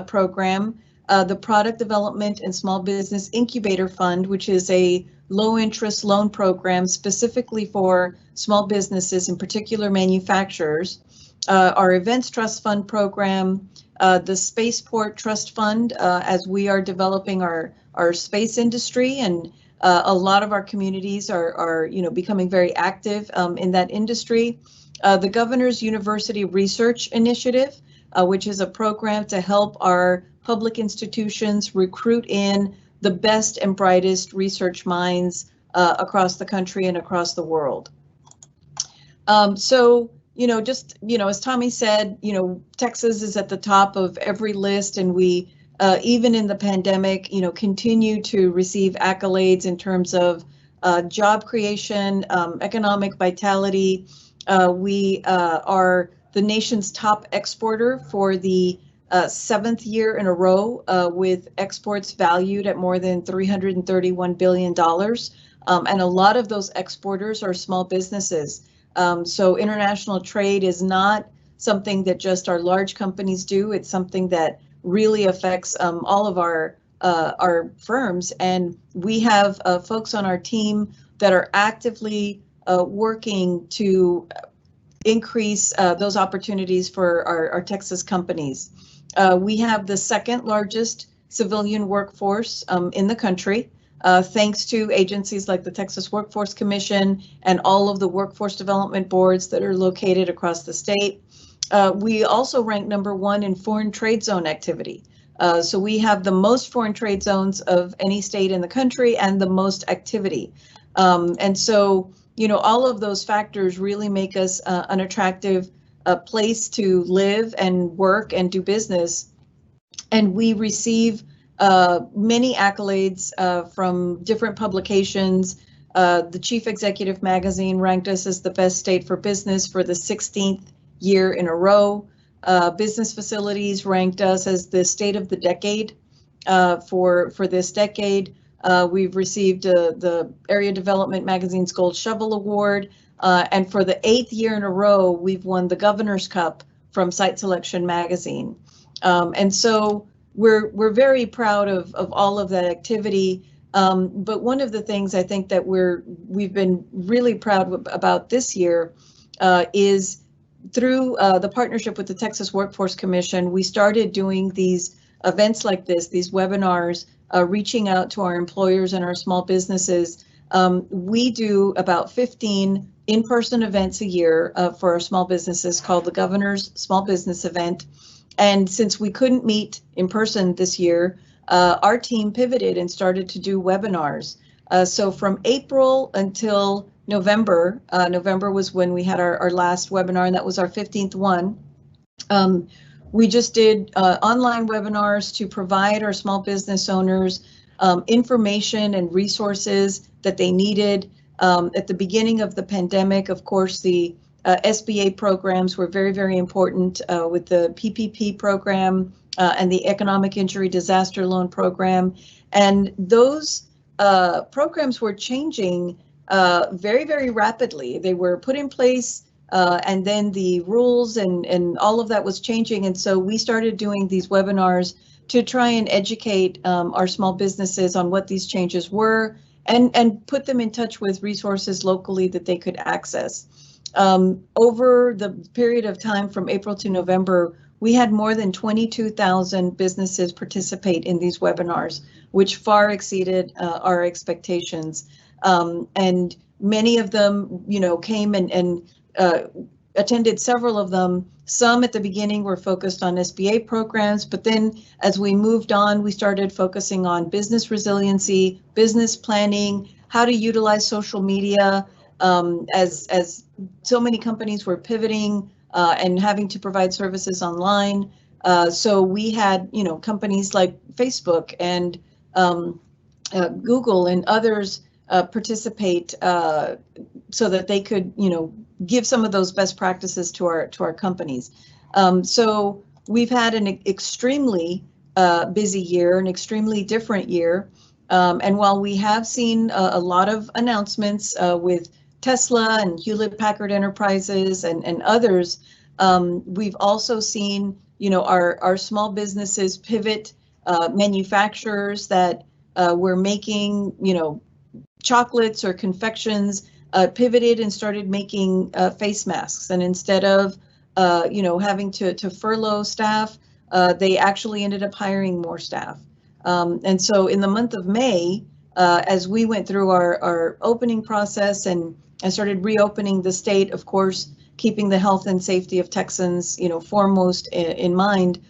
program, the Product Development and Small Business Incubator Fund, which is a low interest loan program specifically for small businesses, in particular manufacturers. our Events Trust Fund program, the Spaceport Trust Fund, as we are developing our space industry, and a lot of our communities are becoming very active in that industry. The Governor's University Research Initiative, which is a program to help our public institutions recruit in the best and brightest research minds across the country and across the world. So, as Tommy said, Texas is at the top of every list, and we, even in the pandemic, continue to receive accolades in terms of job creation, economic vitality. We are the nation's top exporter for the 7th year in a row, with exports valued at more than $331 billion. And a lot of those exporters are small businesses. So international trade is not something that just our large companies do. It's something that really affects all of our firms. And we have folks on our team that are actively working to increase those opportunities for our Texas companies. We have the 2nd largest civilian workforce in the country, thanks to agencies like the Texas Workforce Commission and all of the workforce development boards that are located across the state. We also rank #1 in foreign trade zone activity. So we have the most foreign trade zones of any state in the country and the most activity. And so, all of those factors really make us an attractive place to live and work and do business. And we receive many accolades from different publications. The Chief Executive Magazine ranked us as the best state for business for the 16th year in a row. Business Facilities ranked us as the state of the decade for this decade. We've received the Area Development Magazine's Gold Shovel Award. And for the 8th year in a row, we've won the Governor's Cup from Site Selection Magazine. And so we're very proud of all of that activity. But one of the things I think that we've been really proud about this year is through the partnership with the Texas Workforce Commission. We started doing these events like this, these webinars, reaching out to our employers and our small businesses. We do about 15 in-person events a year for our small businesses called the Governor's Small Business Event. And since we couldn't meet in person this year, our team pivoted and started to do webinars. So from April until November, November was when we had our last webinar, and that was our 15th one. We just did online webinars to provide our small business owners information and resources that they needed. At the beginning of the pandemic, of course, the SBA programs were very, very important with the PPP program and the Economic Injury Disaster Loan Program. And those programs were changing very, very rapidly. They were put in place and then the rules and all of that was changing. And so we started doing these webinars to try and educate our small businesses on what these changes were and put them in touch with resources locally that they could access. Over the period of time from April to November, we had more than 22,000 businesses participate in these webinars, which far exceeded our expectations. And many of them, came and attended several of them. Some at the beginning were focused on SBA programs, but then as we moved on, we started focusing on business resiliency, business planning, how to utilize social media, as so many companies were pivoting and having to provide services online. So we had, companies like Facebook and Google and others participate so that they could, give some of those best practices to our companies. So we've had an extremely busy year, an extremely different year. And while we have seen a lot of announcements with Tesla and Hewlett Packard Enterprises and others, we've also seen, our small businesses pivot, manufacturers that were making, chocolates or confections, pivoted and started making face masks. And instead of having to furlough staff, they actually ended up hiring more staff. And so in the month of May, as we went through our opening process and started reopening the state, of course, keeping the health and safety of Texans, foremost in mind,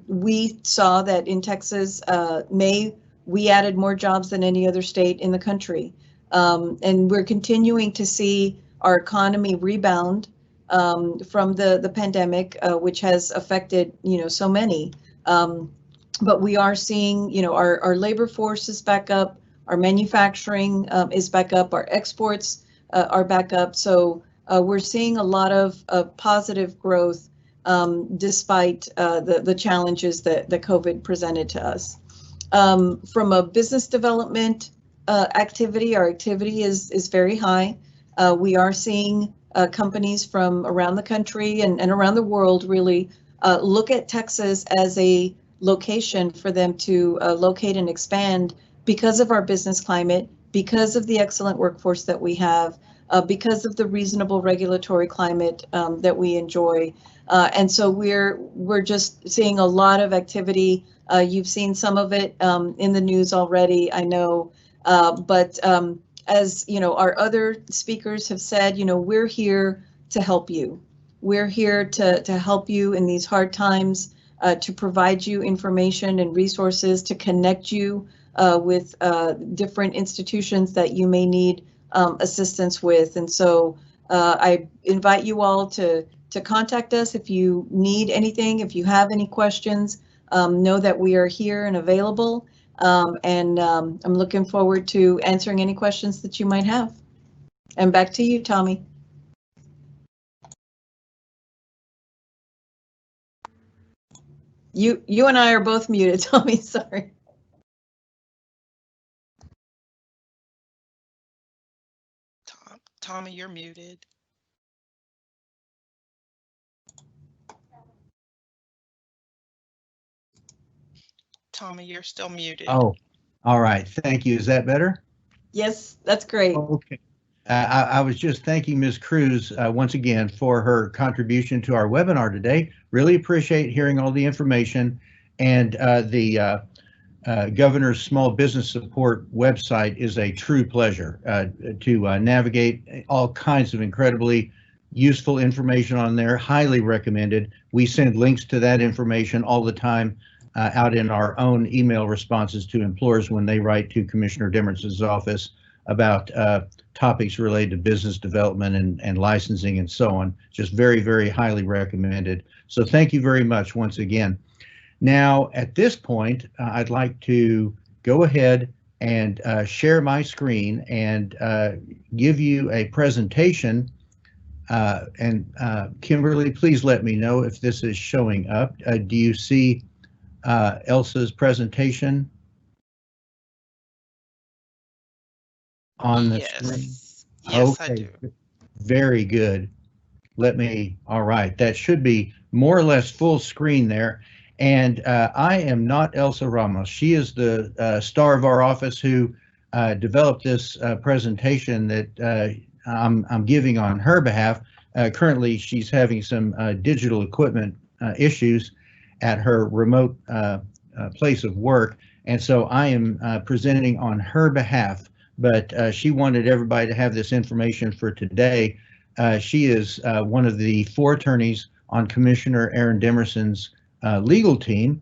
we saw that in Texas, May, we added more jobs than any other state in the country. And we're continuing to see our economy rebound from the pandemic, which has affected, so many. But we are seeing, our labor force is back up, our manufacturing is back up, our exports are back up. So we're seeing a lot of positive growth despite the challenges that COVID presented to us. From a business development activity, our activity is very high. We are seeing companies from around the country and around the world really look at Texas as a location for them to locate and expand because of our business climate, because of the excellent workforce that we have, because of the reasonable regulatory climate that we enjoy. And so we're just seeing a lot of activity. You've seen some of it in the news already, I know, but as our other speakers have said, we're here to help you. We're here to help you in these hard times, to provide you information and resources, to connect you with different institutions that you may need assistance with. And so I invite you all to contact us if you need anything, if you have any questions. Know that we are here and available. And I'm looking forward to answering any questions that you might have. And back to you, Tommy. You and I are both muted, Tommy, sorry. Tommy, you're muted. Tommy, you're still muted. Oh, all right. Thank you. Is that better? Yes, that's great. Okay. I was just thanking Ms. Cruz once again for her contribution to our webinar today. Really appreciate hearing all the information, and the Governor's Small Business Support website is a true pleasure to navigate. All kinds of incredibly useful information on there, highly recommended. We send links to that information all the time out in our own email responses to employers when they write to Commissioner Demerson's office about topics related to business development and licensing and so on. Just very, very highly recommended. So thank you very much once again. Now, at this point, I'd like to go ahead and share my screen and give you a presentation. Kimberly, please let me know if this is showing up. Do you see Elsa's presentation on the screen? Yes, okay. I do. Very good. All right, that should be more or less full screen there. And I am not Elsa Ramos. She is the star of our office who developed this presentation that I'm giving on her behalf. Currently, she's having some digital equipment issues at her remote place of work. And so I am presenting on her behalf, but she wanted everybody to have this information for today. She is one of the 4 attorneys on Commissioner Aaron Demerson's legal team.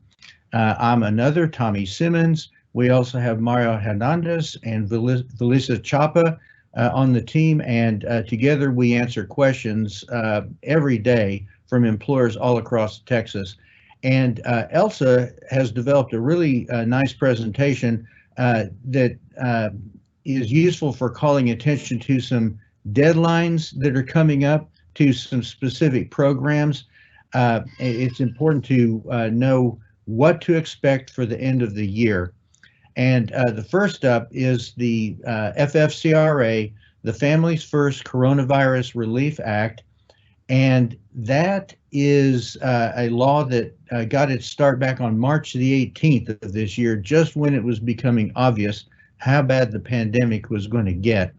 I'm another, Tommy Simmons. We also have Mario Hernandez and Velisa Chapa on the team, and together we answer questions every day from employers all across Texas. And Elsa has developed a really nice presentation that is useful for calling attention to some deadlines that are coming up, to some specific programs. It's important to know what to expect for the end of the year. And the first up is the FFCRA, the Families First Coronavirus Relief Act. And that is a law that got its start back on March the 18th of this year, just when it was becoming obvious how bad the pandemic was going to get.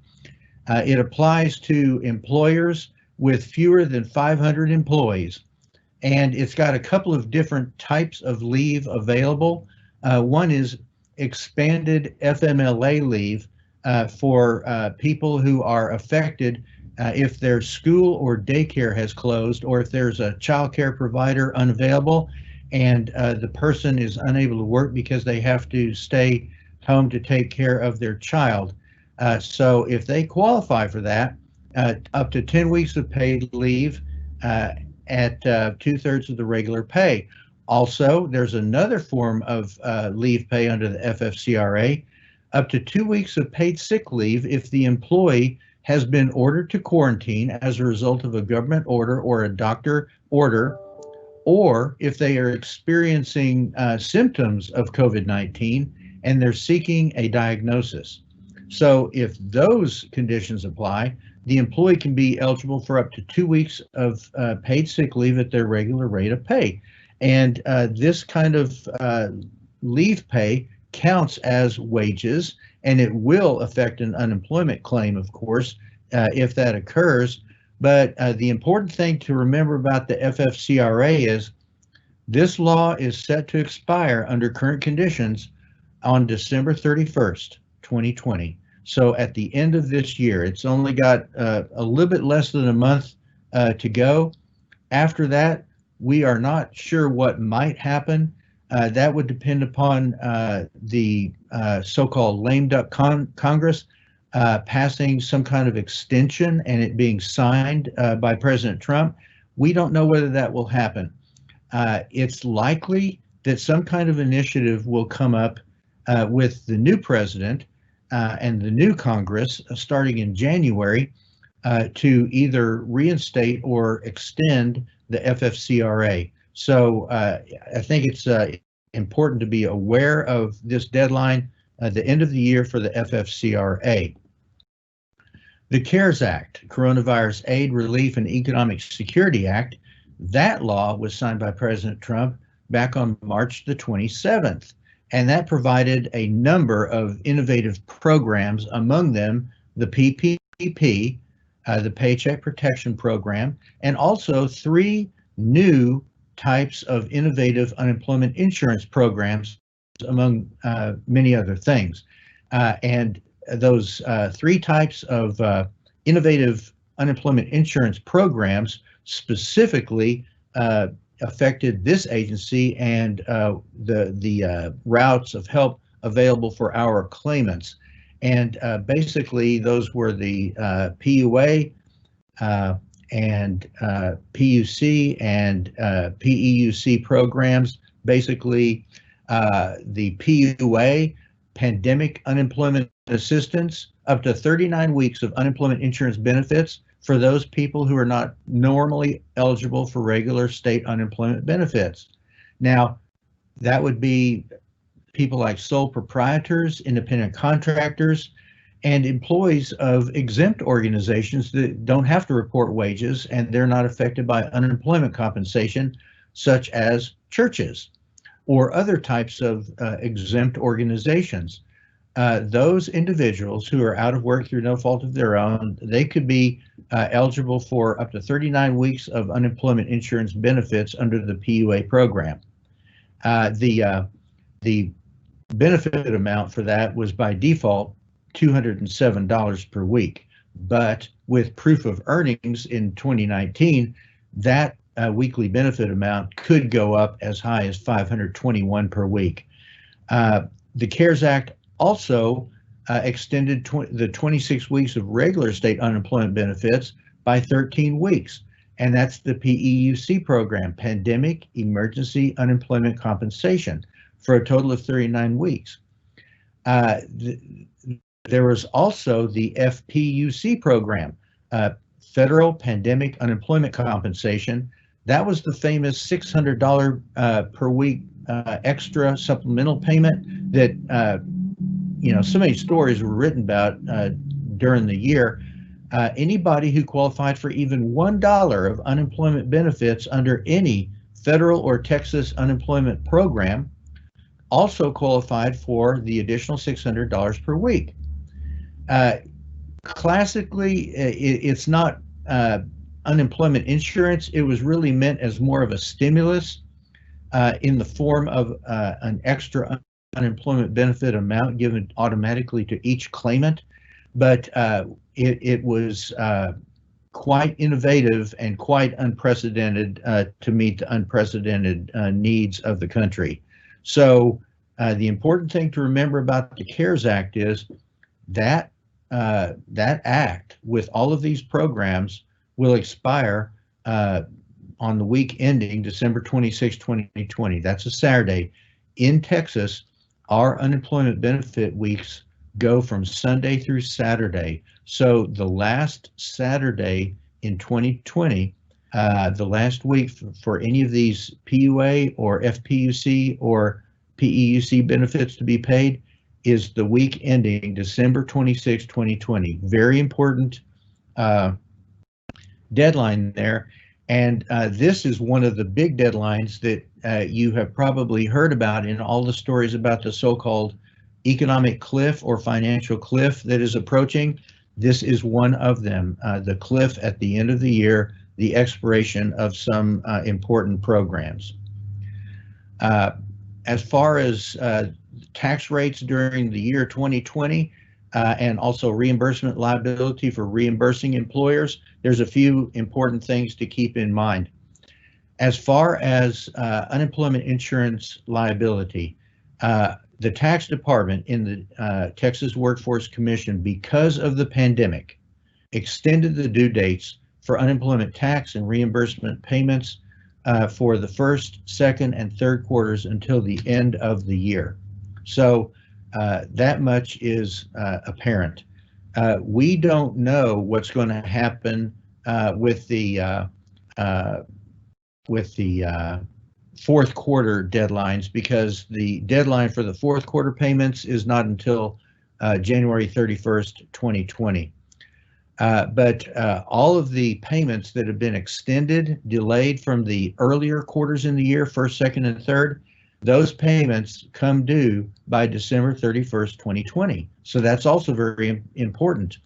It applies to employers with fewer than 500 employees. And it's got a couple of different types of leave available. One is expanded FMLA leave for people who are affected if their school or daycare has closed, or if there's a child care provider unavailable and the person is unable to work because they have to stay home to take care of their child. So if they qualify for that, up to 10 weeks of paid leave at 2/3 of the regular pay. Also, there's another form of leave pay under the FFCRA, up to 2 weeks of paid sick leave if the employee has been ordered to quarantine as a result of a government order or a doctor order, or if they are experiencing symptoms of COVID-19 and they're seeking a diagnosis. So if those conditions apply, the employee can be eligible for up to 2 weeks of paid sick leave at their regular rate of pay. And this kind of leave pay counts as wages, and it will affect an unemployment claim, of course, if that occurs. But the important thing to remember about the FFCRA is this law is set to expire under current conditions on December 31st, 2020. So at the end of this year, it's only got a little bit less than a month to go. After that, we are not sure what might happen. That would depend upon the so-called lame duck Congress passing some kind of extension and it being signed by President Trump. We don't know whether that will happen. It's likely that some kind of initiative will come up with the new president and the new Congress starting in January to either reinstate or extend the FFCRA. So I think it's important to be aware of this deadline at the end of the year for the FFCRA. The CARES Act, Coronavirus Aid, Relief, and Economic Security Act, that law was signed by President Trump back on March the 27th. And that provided a number of innovative programs, among them the PPP, the Paycheck Protection Program, and also 3 new types of innovative unemployment insurance programs, among many other things. And those 3 types of innovative unemployment insurance programs specifically affected this agency and the routes of help available for our claimants. And basically, those were the PUA and PUC and PEUC programs. Basically, the PUA, Pandemic Unemployment Assistance, up to 39 weeks of unemployment insurance benefits for those people who are not normally eligible for regular state unemployment benefits. Now, that would be people like sole proprietors, independent contractors, and employees of exempt organizations that don't have to report wages and they're not affected by unemployment compensation, such as churches or other types of exempt organizations. Those individuals who are out of work through no fault of their own, they could be eligible for up to 39 weeks of unemployment insurance benefits under the PUA program. The benefit amount for that was by default $207 per week, but with proof of earnings in 2019, that weekly benefit amount could go up as high as $521 per week. The CARES Act also extended the 26 weeks of regular state unemployment benefits by 13 weeks, and that's the PEUC program, Pandemic Emergency Unemployment Compensation, for a total of 39 weeks. There was also the FPUC program, Federal Pandemic Unemployment Compensation. That was the famous $600 per week extra supplemental payment that so many stories were written about during the year. Anybody who qualified for even $1 of unemployment benefits under any federal or Texas unemployment program also qualified for the additional $600 per week. Classically, it's not unemployment insurance, it was really meant as more of a stimulus in the form of an extra unemployment benefit amount given automatically to each claimant. But it was quite innovative and quite unprecedented to meet the unprecedented needs of the country. So the important thing to remember about the CARES Act is that that act with all of these programs will expire on the week ending December 26, 2020. That's a Saturday. In Texas, our unemployment benefit weeks go from Sunday through Saturday. So the last Saturday in 2020, the last week for any of these PUA or FPUC or PEUC benefits to be paid is the week ending December 26, 2020. Very important deadline there. And this is one of the big deadlines that you have probably heard about in all the stories about the so-called economic cliff or financial cliff that is approaching. This is one of them, the cliff at the end of the year, the expiration of some important programs. As far as tax rates during the year 2020 and also reimbursement liability for reimbursing employers, there's a few important things to keep in mind. As far as unemployment insurance liability, the tax department in the Texas Workforce Commission, because of the pandemic, extended the due dates for unemployment tax and reimbursement payments for the first, second, and third quarters until the end of the year. So that much is apparent. We don't know what's going to happen with the fourth quarter deadlines, because the deadline for the fourth quarter payments is not until January 31st, 2020. But all of the payments that have been extended, delayed from the earlier quarters in the year, first, second, and third, those payments come due by December 31st, 2020. So that's also very important.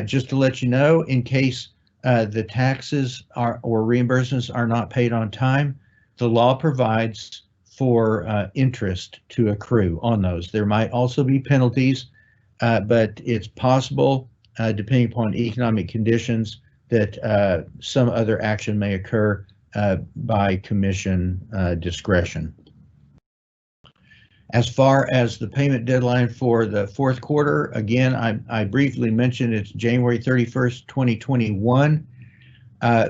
Just to let you know, in case the taxes or reimbursements are not paid on time, the law provides for interest to accrue on those. There might also be penalties, but it's possible, depending upon economic conditions, that some other action may occur by commission discretion. As far as the payment deadline for the fourth quarter, again, I briefly mentioned it's January 31st, 2021.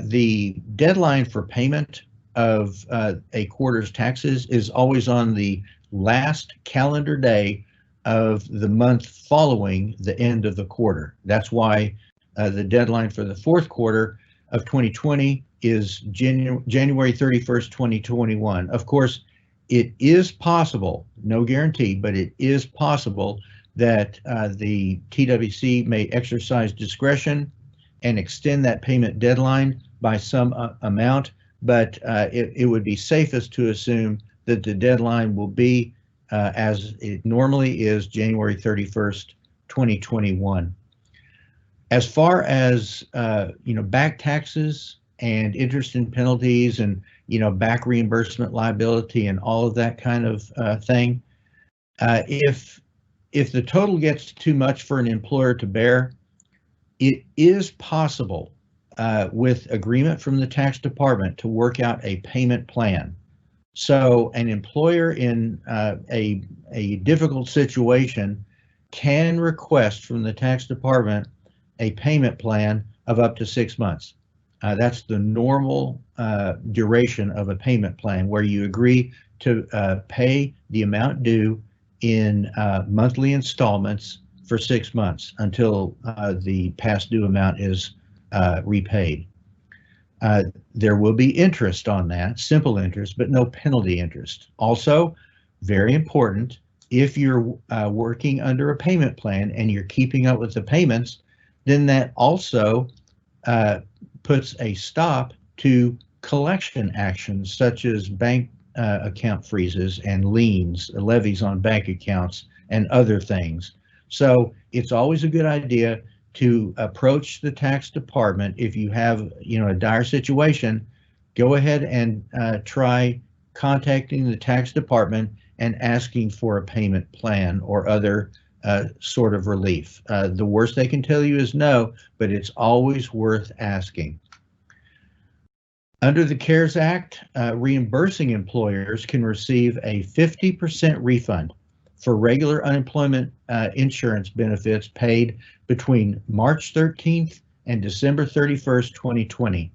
The deadline for payment of a quarter's taxes is always on the last calendar day of the month following the end of the quarter. That's why the deadline for the fourth quarter of 2020 is January 31st, 2021. Of course, it is possible, no guarantee, but it is possible that the TWC may exercise discretion and extend that payment deadline by some amount, but it would be safest to assume that the deadline will be as it normally is, January 31st, 2021. As far as back taxes and interest and penalties and back reimbursement liability and all of that kind of thing, if the total gets too much for an employer to bear, it is possible with agreement from the tax department to work out a payment plan. So an employer in a difficult situation can request from the tax department a payment plan of up to 6 months. That's the normal duration of a payment plan, where you agree to pay the amount due in monthly installments for 6 months until the past due amount is repaid. There will be interest on that, simple interest, but no penalty interest. Also, very important, if you're working under a payment plan and you're keeping up with the payments, then that also puts a stop to collection actions such as bank account freezes and liens, levies on bank accounts, and other things. So it's always a good idea to approach the tax department if you have, a dire situation. Go ahead and try contacting the tax department and asking for a payment plan or other sort of relief. The worst they can tell you is no, but it's always worth asking. Under the CARES Act, reimbursing employers can receive a 50% refund for regular unemployment insurance benefits paid between March 13th and December 31st, 2020.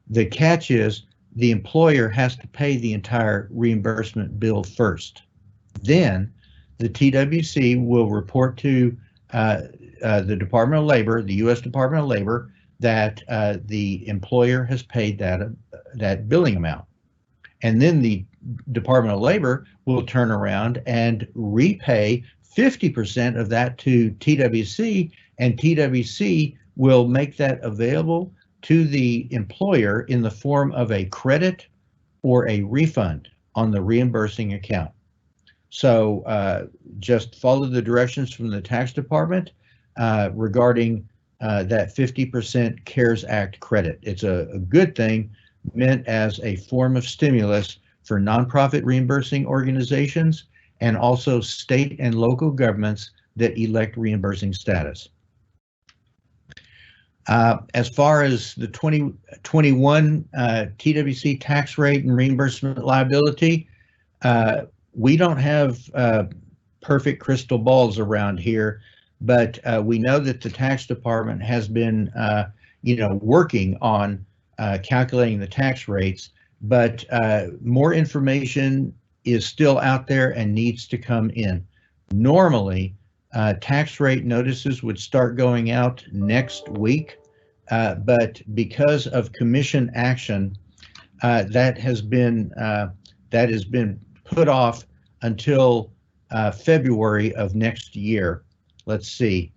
The catch is the employer has to pay the entire reimbursement bill first. Then the TWC will report to the Department of Labor, the U.S. Department of Labor, that the employer has paid that billing amount. And then the Department of Labor will turn around and repay 50% of that to TWC, and TWC will make that available to the employer in the form of a credit or a refund on the reimbursing account. So just follow the directions from the tax department regarding that 50% CARES Act credit. It's a good thing, meant as a form of stimulus for nonprofit reimbursing organizations and also state and local governments that elect reimbursing status. As far as the 2021 TWC tax rate and reimbursement liability, we don't have perfect crystal balls around here, but we know that the tax department has been, working on calculating the tax rates, but more information is still out there and needs to come in. Normally, tax rate notices would start going out next week, but because of commission action, that has been put off until February of next year. Let's see.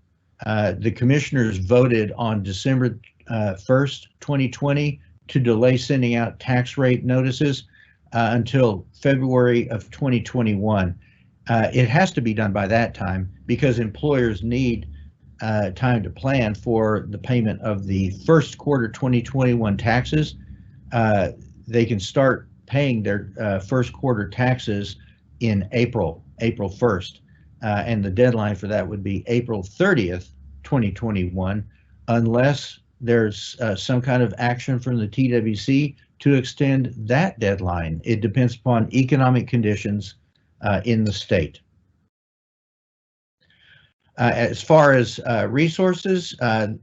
The commissioners voted on December 1st, 2020 to delay sending out tax rate notices until February of 2021. It has to be done by that time because employers need time to plan for the payment of the first quarter 2021 taxes. They can start paying their first quarter taxes in April 1st. And the deadline for that would be April 30th, 2021, unless there's some kind of action from the TWC to extend that deadline. It depends upon economic conditions in the state. As far as resources, I'd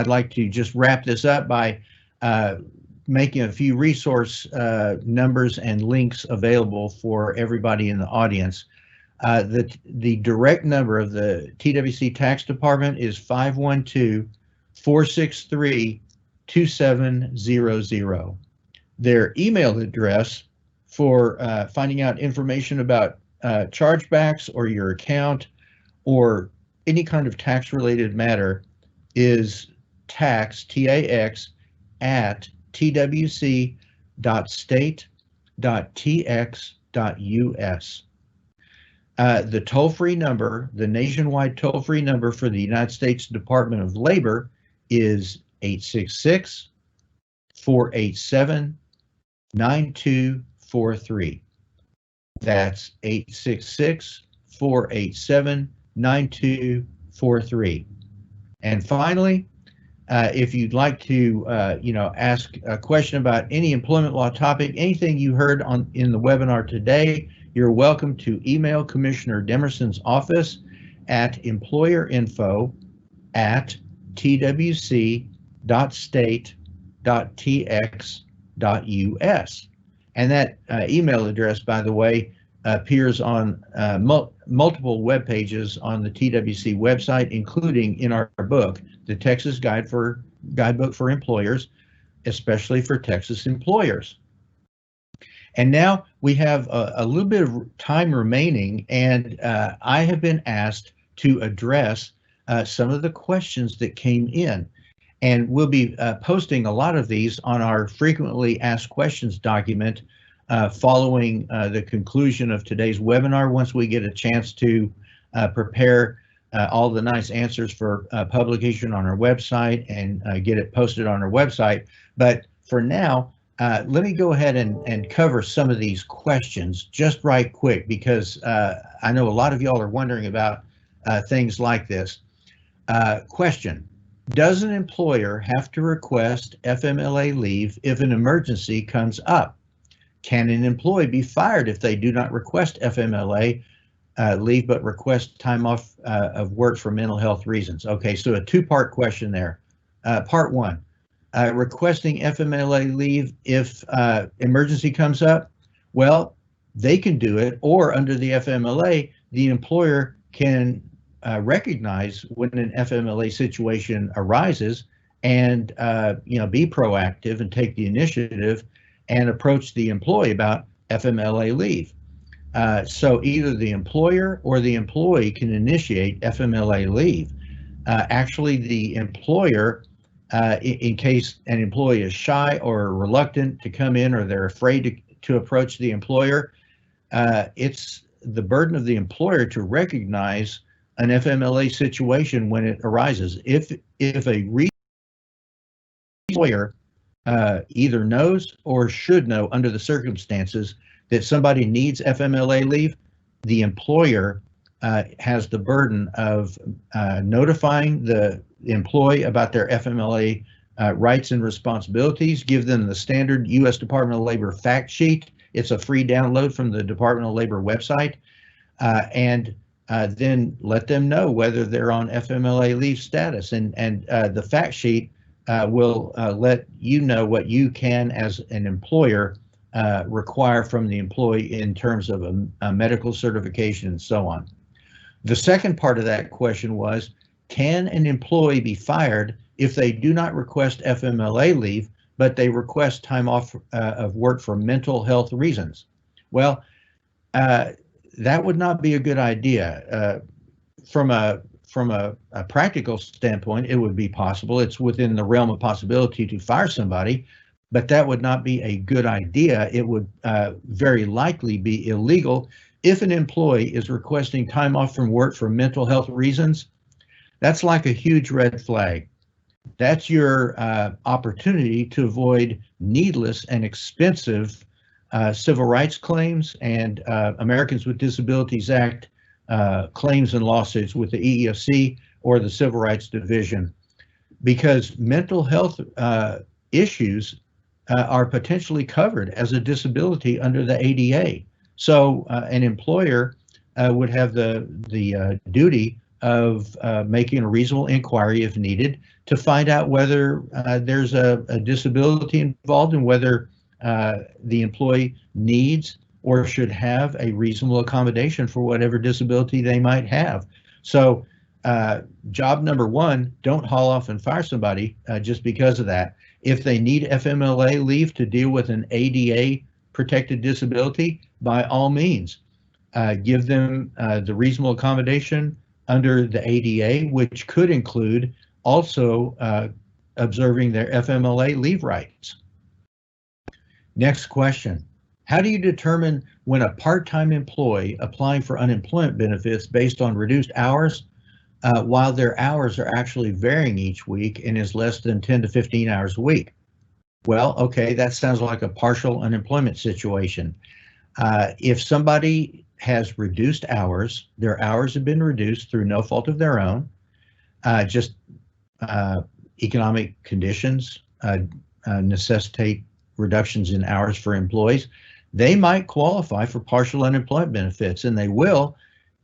like to just wrap this up by making a few resource numbers and links available for everybody in the audience. The direct number of the TWC Tax Department is 512-463-2700. Their email address for finding out information about chargebacks or your account or any kind of tax-related matter is tax, T-A-X, at twc.state.tx.us. The toll-free number, the nationwide toll-free number for the United States Department of Labor is 866-487-9243. That's 866-487-9243. And finally, if you'd like to, ask a question about any employment law topic, anything you heard in the webinar today, you're welcome to email Commissioner Demerson's office at employerinfo@twc.state.tx.us. And that email address, by the way, appears on multiple web pages on the TWC website, including in our book, the Texas Guidebook for Employers, especially for Texas employers. And now we have a little bit of time remaining, and I have been asked to address some of the questions that came in. And we'll be posting a lot of these on our frequently asked questions document following the conclusion of today's webinar, once we get a chance to prepare all the nice answers for publication on our website and get it posted on our website. But for now, let me go ahead and cover some of these questions just right quick, because I know a lot of y'all are wondering about things like this. Question: does an employer have to request FMLA leave if an emergency comes up? Can an employee be fired if they do not request FMLA leave but request time off of work for mental health reasons? Okay, so a two-part question there. Part one, requesting FMLA leave if emergency comes up. Well, they can do it, or under the FMLA, the employer can recognize when an FMLA situation arises and be proactive and take the initiative and approach the employee about FMLA leave. So either the employer or the employee can initiate FMLA leave. Actually, the employer, in case an employee is shy or reluctant to come in, or they're afraid to approach the employer, it's the burden of the employer to recognize an FMLA situation when it arises. If a employer either knows or should know under the circumstances that somebody needs FMLA leave, the employer has the burden of notifying the employee about their FMLA rights and responsibilities, give them the standard U.S. Department of Labor fact sheet. It's a free download from the Department of Labor website, and then let them know whether they're on FMLA leave status. And the fact sheet will let you know what you can, as an employer, require from the employee in terms of a medical certification and so on. The second part of that question was, can an employee be fired if they do not request FMLA leave, but they request time off of work for mental health reasons? Well, that would not be a good idea. From a practical standpoint, it would be possible. It's within the realm of possibility to fire somebody, but that would not be a good idea. It would very likely be illegal. If an employee is requesting time off from work for mental health reasons, that's like a huge red flag. That's your opportunity to avoid needless and expensive civil rights claims and Americans with Disabilities Act claims and lawsuits with the EEOC or the Civil Rights Division, because mental health issues are potentially covered as a disability under the ADA. So an employer would have the duty of making a reasonable inquiry if needed to find out whether there's a disability involved and whether the employee needs or should have a reasonable accommodation for whatever disability they might have. So job number one, don't haul off and fire somebody just because of that. If they need FMLA leave to deal with an ADA protected disability, by all means, give them the reasonable accommodation under the ADA, which could include also observing their FMLA leave rights. Next question. How do you determine when a part-time employee applying for unemployment benefits based on reduced hours, while their hours are actually varying each week and is less than 10 to 15 hours a week? Well, okay, that sounds like a partial unemployment situation. If somebody has reduced hours, their hours have been reduced through no fault of their own, just economic conditions necessitate reductions in hours for employees, they might qualify for partial unemployment benefits, and they will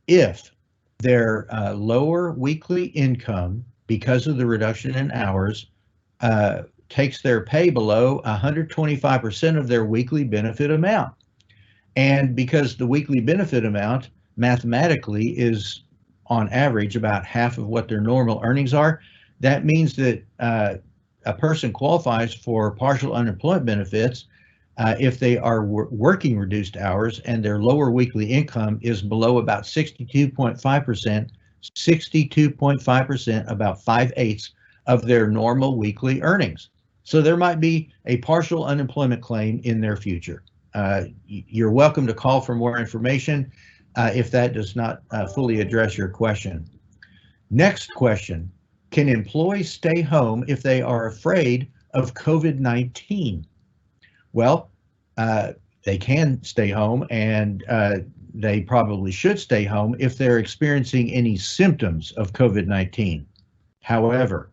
if their lower weekly income, because of the reduction in hours, takes their pay below 125% of their weekly benefit amount. And because the weekly benefit amount mathematically is on average about half of what their normal earnings are, that means that a person qualifies for partial unemployment benefits if they are working reduced hours and their lower weekly income is below about 62.5%, about 5/8 of their normal weekly earnings. So there might be a partial unemployment claim in their future. You're welcome to call for more information if that does not fully address your question. Next question, can employees stay home if they are afraid of COVID-19? Well, they can stay home, and they probably should stay home if they're experiencing any symptoms of COVID-19. However,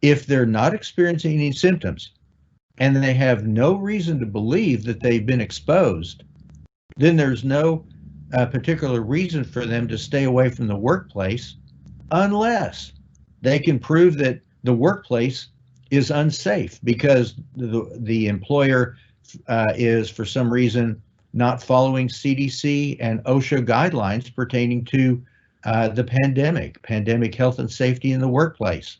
if they're not experiencing any symptoms and they have no reason to believe that they've been exposed, then there's no particular reason for them to stay away from the workplace unless they can prove that the workplace is unsafe because the employer is for some reason not following CDC and OSHA guidelines pertaining to the pandemic health and safety in the workplace.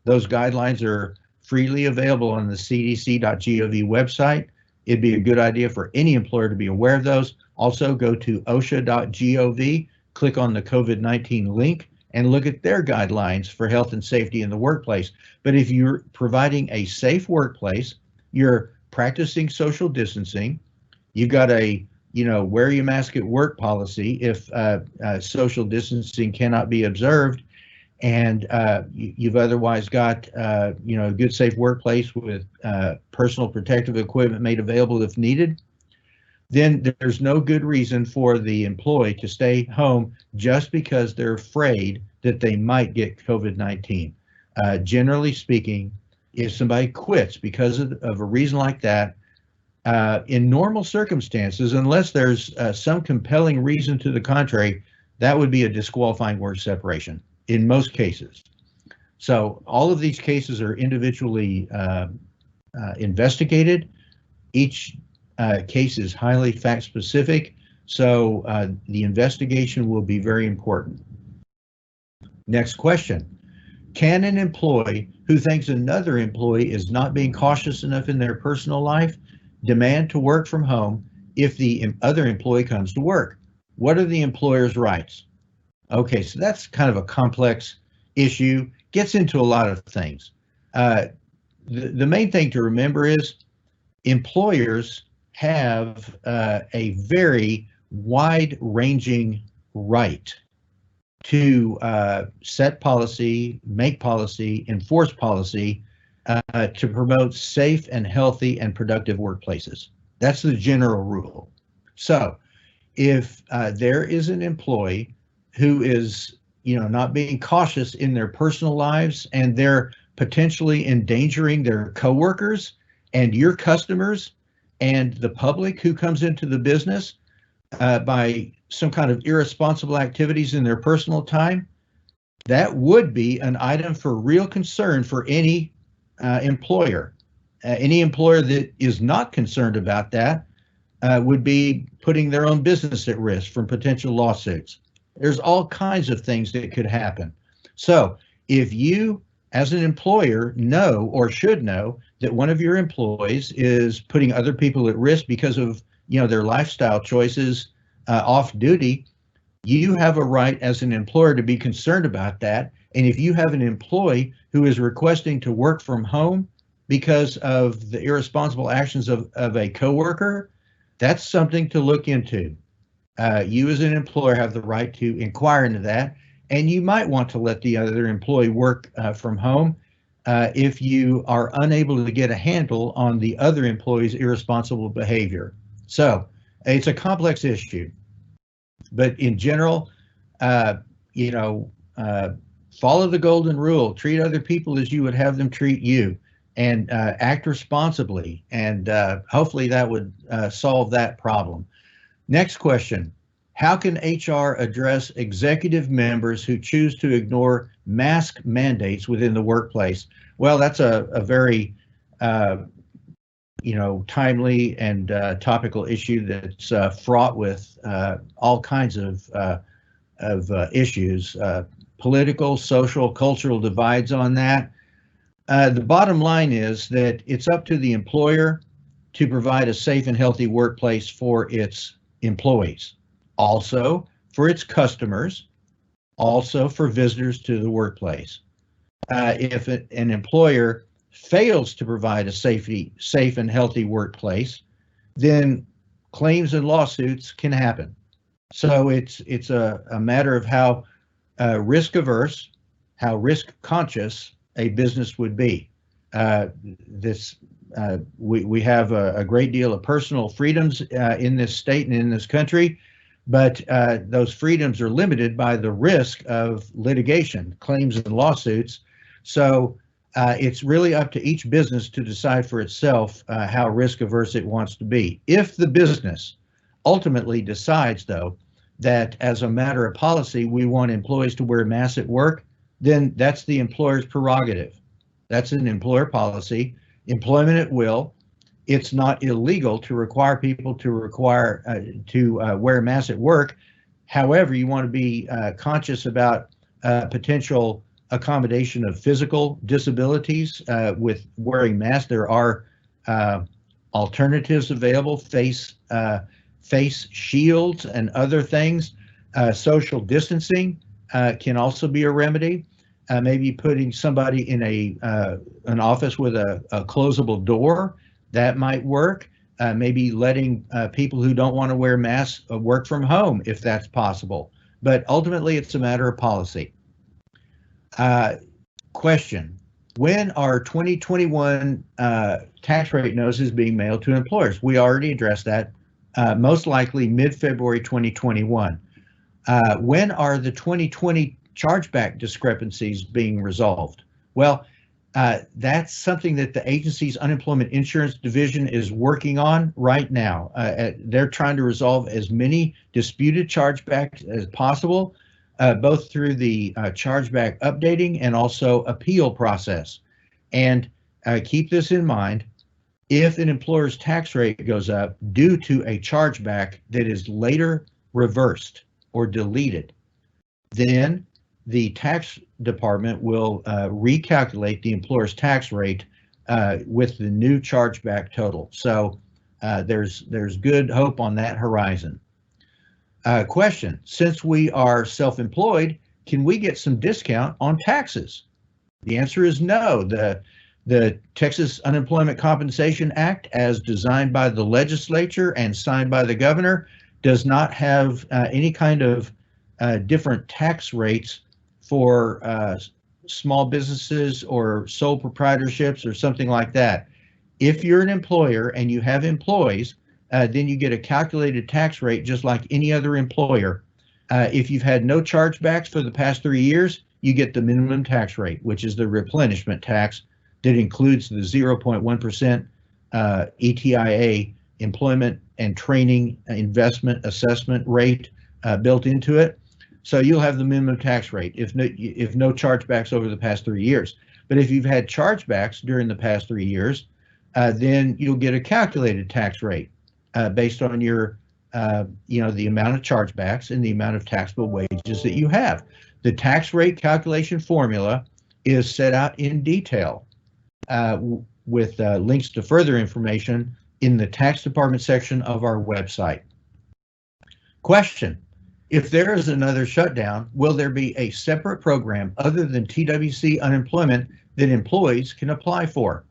Those guidelines are freely available on the cdc.gov website. It'd be a good idea for any employer to be aware of those. Also, go to osha.gov, click on the COVID-19 link, and look at their guidelines for health and safety in the workplace. But if you're providing a safe workplace, you're practicing social distancing, you've got a wear your mask at work policy if social distancing cannot be observed, and you've otherwise got a good safe workplace with personal protective equipment made available if needed, then there's no good reason for the employee to stay home just because they're afraid that they might get COVID-19. Generally speaking, if somebody quits because of a reason like that, in normal circumstances, unless there's some compelling reason to the contrary, that would be a disqualifying work separation in most cases. So all of these cases are individually investigated. Each case is highly fact specific, so the investigation will be very important. Next question. Can an employee who thinks another employee is not being cautious enough in their personal life demand to work from home if the other employee comes to work? What are the employer's rights? Okay, so that's kind of a complex issue, gets into a lot of things. The main thing to remember is employers have a very wide-ranging right to set policy, make policy, enforce policy to promote safe and healthy and productive workplaces. That's the general rule. So if there is an employee who is not being cautious in their personal lives and they're potentially endangering their coworkers and your customers and the public who comes into the business by some kind of irresponsible activities in their personal time, that would be an item for real concern for any employer. Any employer that is not concerned about that would be putting their own business at risk from potential lawsuits. There's all kinds of things that could happen. So if you, as an employer, know or should know that one of your employees is putting other people at risk because of their lifestyle choices off duty, you have a right as an employer to be concerned about that. And if you have an employee who is requesting to work from home because of the irresponsible actions of a coworker, that's something to look into. You as an employer have the right to inquire into that, and you might want to let the other employee work from home if you are unable to get a handle on the other employee's irresponsible behavior. So it's a complex issue, but in general, follow the golden rule, treat other people as you would have them treat you, and act responsibly, and hopefully that would solve that problem. Next question, how can HR address executive members who choose to ignore mask mandates within the workplace? Well, that's a very timely and topical issue that's fraught with all kinds of issues, political, social, cultural divides on that. The bottom line is that it's up to the employer to provide a safe and healthy workplace for its employees, also for its customers, also for visitors to the workplace. If an employer fails to provide a safe and healthy workplace, then claims and lawsuits can happen. So it's a matter of how risk averse, how risk conscious a business would be. We have a great deal of personal freedoms in this state and in this country, but those freedoms are limited by the risk of litigation, claims and lawsuits. So it's really up to each business to decide for itself how risk averse it wants to be. If the business ultimately decides, though, that as a matter of policy, we want employees to wear masks at work, then that's the employer's prerogative. That's an employer policy, employment at will. It's not illegal to require people to wear masks at work. However, you want to be conscious about potential accommodation of physical disabilities with wearing masks. There are alternatives available, face shields and other things. Social distancing can also be a remedy. Maybe putting somebody in an office with a closable door, that might work. Maybe letting people who don't want to wear masks work from home if that's possible. But ultimately, it's a matter of policy. Question: when are 2021 tax rate notices being mailed to employers? We already addressed that. Most likely mid-February 2021. When are the 2020 chargeback discrepancies being resolved? Well, that's something that the agency's unemployment insurance division is working on right now. They're trying to resolve as many disputed chargebacks as possible, both through the chargeback updating and also appeal process. And keep this in mind: if an employer's tax rate goes up due to a chargeback that is later reversed or deleted, then the tax department will recalculate the employer's tax rate with the new chargeback total. So there's good hope on that horizon. Question: since we are self-employed, can we get some discount on taxes? The answer is no. The Texas Unemployment Compensation Act, as designed by the legislature and signed by the governor, does not have any kind of different tax rates for small businesses or sole proprietorships or something like that. If you're an employer and you have employees, then you get a calculated tax rate just like any other employer. If you've had no chargebacks for the past 3 years, you get the minimum tax rate, which is the replenishment tax that includes the 0.1% ETIA, employment and training investment assessment rate built into it. So you'll have the minimum tax rate if no chargebacks over the past 3 years. But if you've had chargebacks during the past 3 years, then you'll get a calculated tax rate based on your, the amount of chargebacks and the amount of taxable wages that you have. The tax rate calculation formula is set out in detail with links to further information in the tax department section of our website. Question: if there is another shutdown, will there be a separate program other than TWC unemployment that employees can apply for?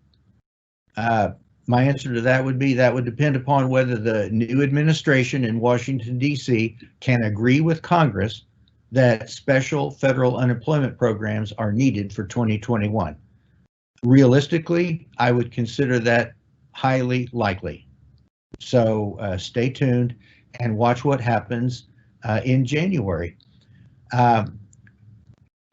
My answer to that would be that would depend upon whether the new administration in Washington, D.C. can agree with Congress that special federal unemployment programs are needed for 2021. Realistically, I would consider that highly likely. So stay tuned and watch what happens in January.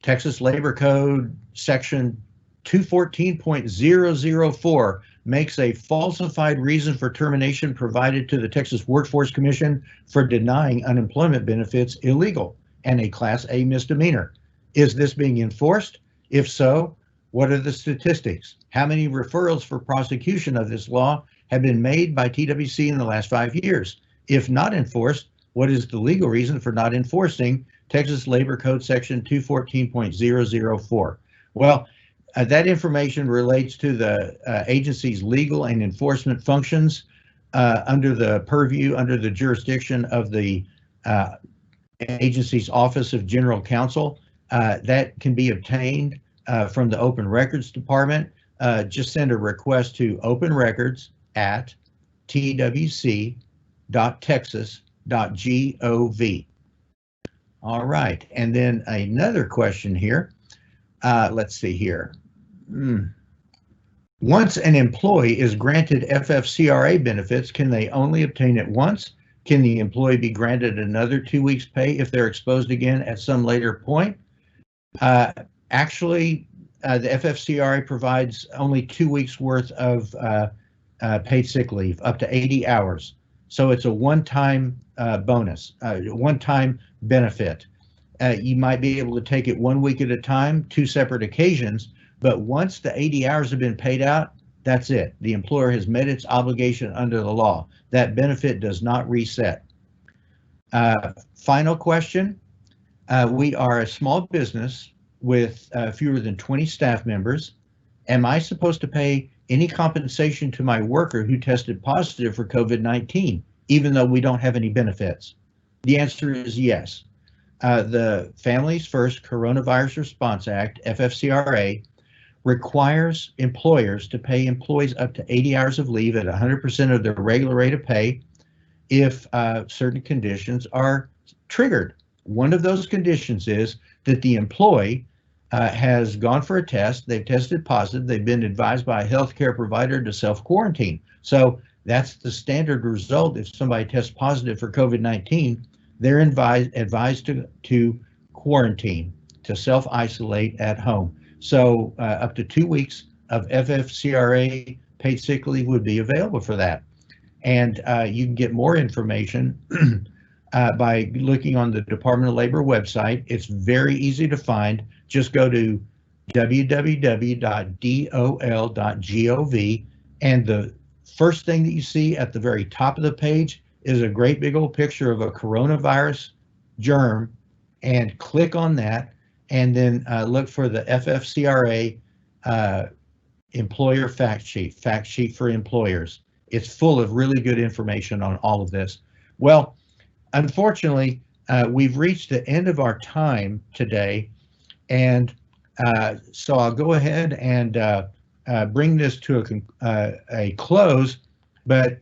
Texas Labor Code Section 214.004 makes a falsified reason for termination provided to the Texas Workforce Commission for denying unemployment benefits illegal and a Class A misdemeanor. Is this being enforced? If so, what are the statistics? How many referrals for prosecution of this law have been made by TWC in the last 5 years? If not enforced, what is the legal reason for not enforcing Texas Labor Code Section 214.004? Well, that information relates to the agency's legal and enforcement functions under the jurisdiction of the agency's Office of General Counsel. That can be obtained from the Open Records Department. Just send a request to openrecords@twc.texas.gov. All right. And then another question here. Let's see here. Once an employee is granted FFCRA benefits, can they only obtain it once? Can the employee be granted another 2 weeks pay if they're exposed again at some later point? Actually, the FFCRA provides only 2 weeks worth of paid sick leave, up to 80 hours. So it's a one-time bonus, one-time benefit. You might be able to take it 1 week at a time, 2 separate occasions, but once the 80 hours have been paid out, that's it. The employer has met its obligation under the law. That benefit does not reset. Final question. We are a small business with fewer than 20 staff members. Am I supposed to pay any compensation to my worker who tested positive for COVID-19, even though we don't have any benefits? The answer is yes. The Families First Coronavirus Response Act, FFCRA, requires employers to pay employees up to 80 hours of leave at 100% of their regular rate of pay if certain conditions are triggered. One of those conditions is that the employee has gone for a test, they've tested positive, they've been advised by a healthcare provider to self-quarantine. So that's the standard result. If somebody tests positive for COVID-19, they're advised to quarantine, to self-isolate at home. So up to 2 weeks of FFCRA paid sick leave would be available for that. And you can get more information by looking on the Department of Labor website. It's very easy to find. Just go to www.dol.gov, and the first thing that you see at the very top of the page is a great big old picture of a coronavirus germ, and click on that, and then look for the FFCRA employer fact sheet for employers. It's full of really good information on all of this. Well, unfortunately, we've reached the end of our time today, and so I'll go ahead and bring this to a close. But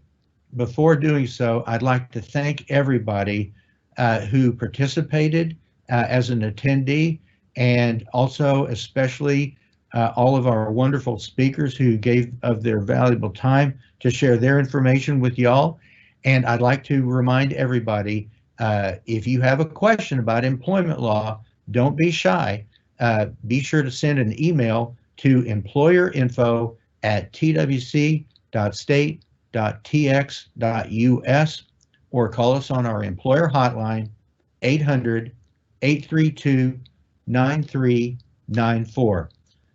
before doing so, I'd like to thank everybody who participated as an attendee, and also especially all of our wonderful speakers who gave of their valuable time to share their information with y'all. And I'd like to remind everybody, if you have a question about employment law, don't be shy. Be sure to send an email to employerinfo@twc.state.tx.us or call us on our employer hotline, 800-832-9394.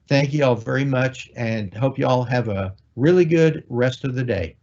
Thank you all very much, and hope you all have a really good rest of the day.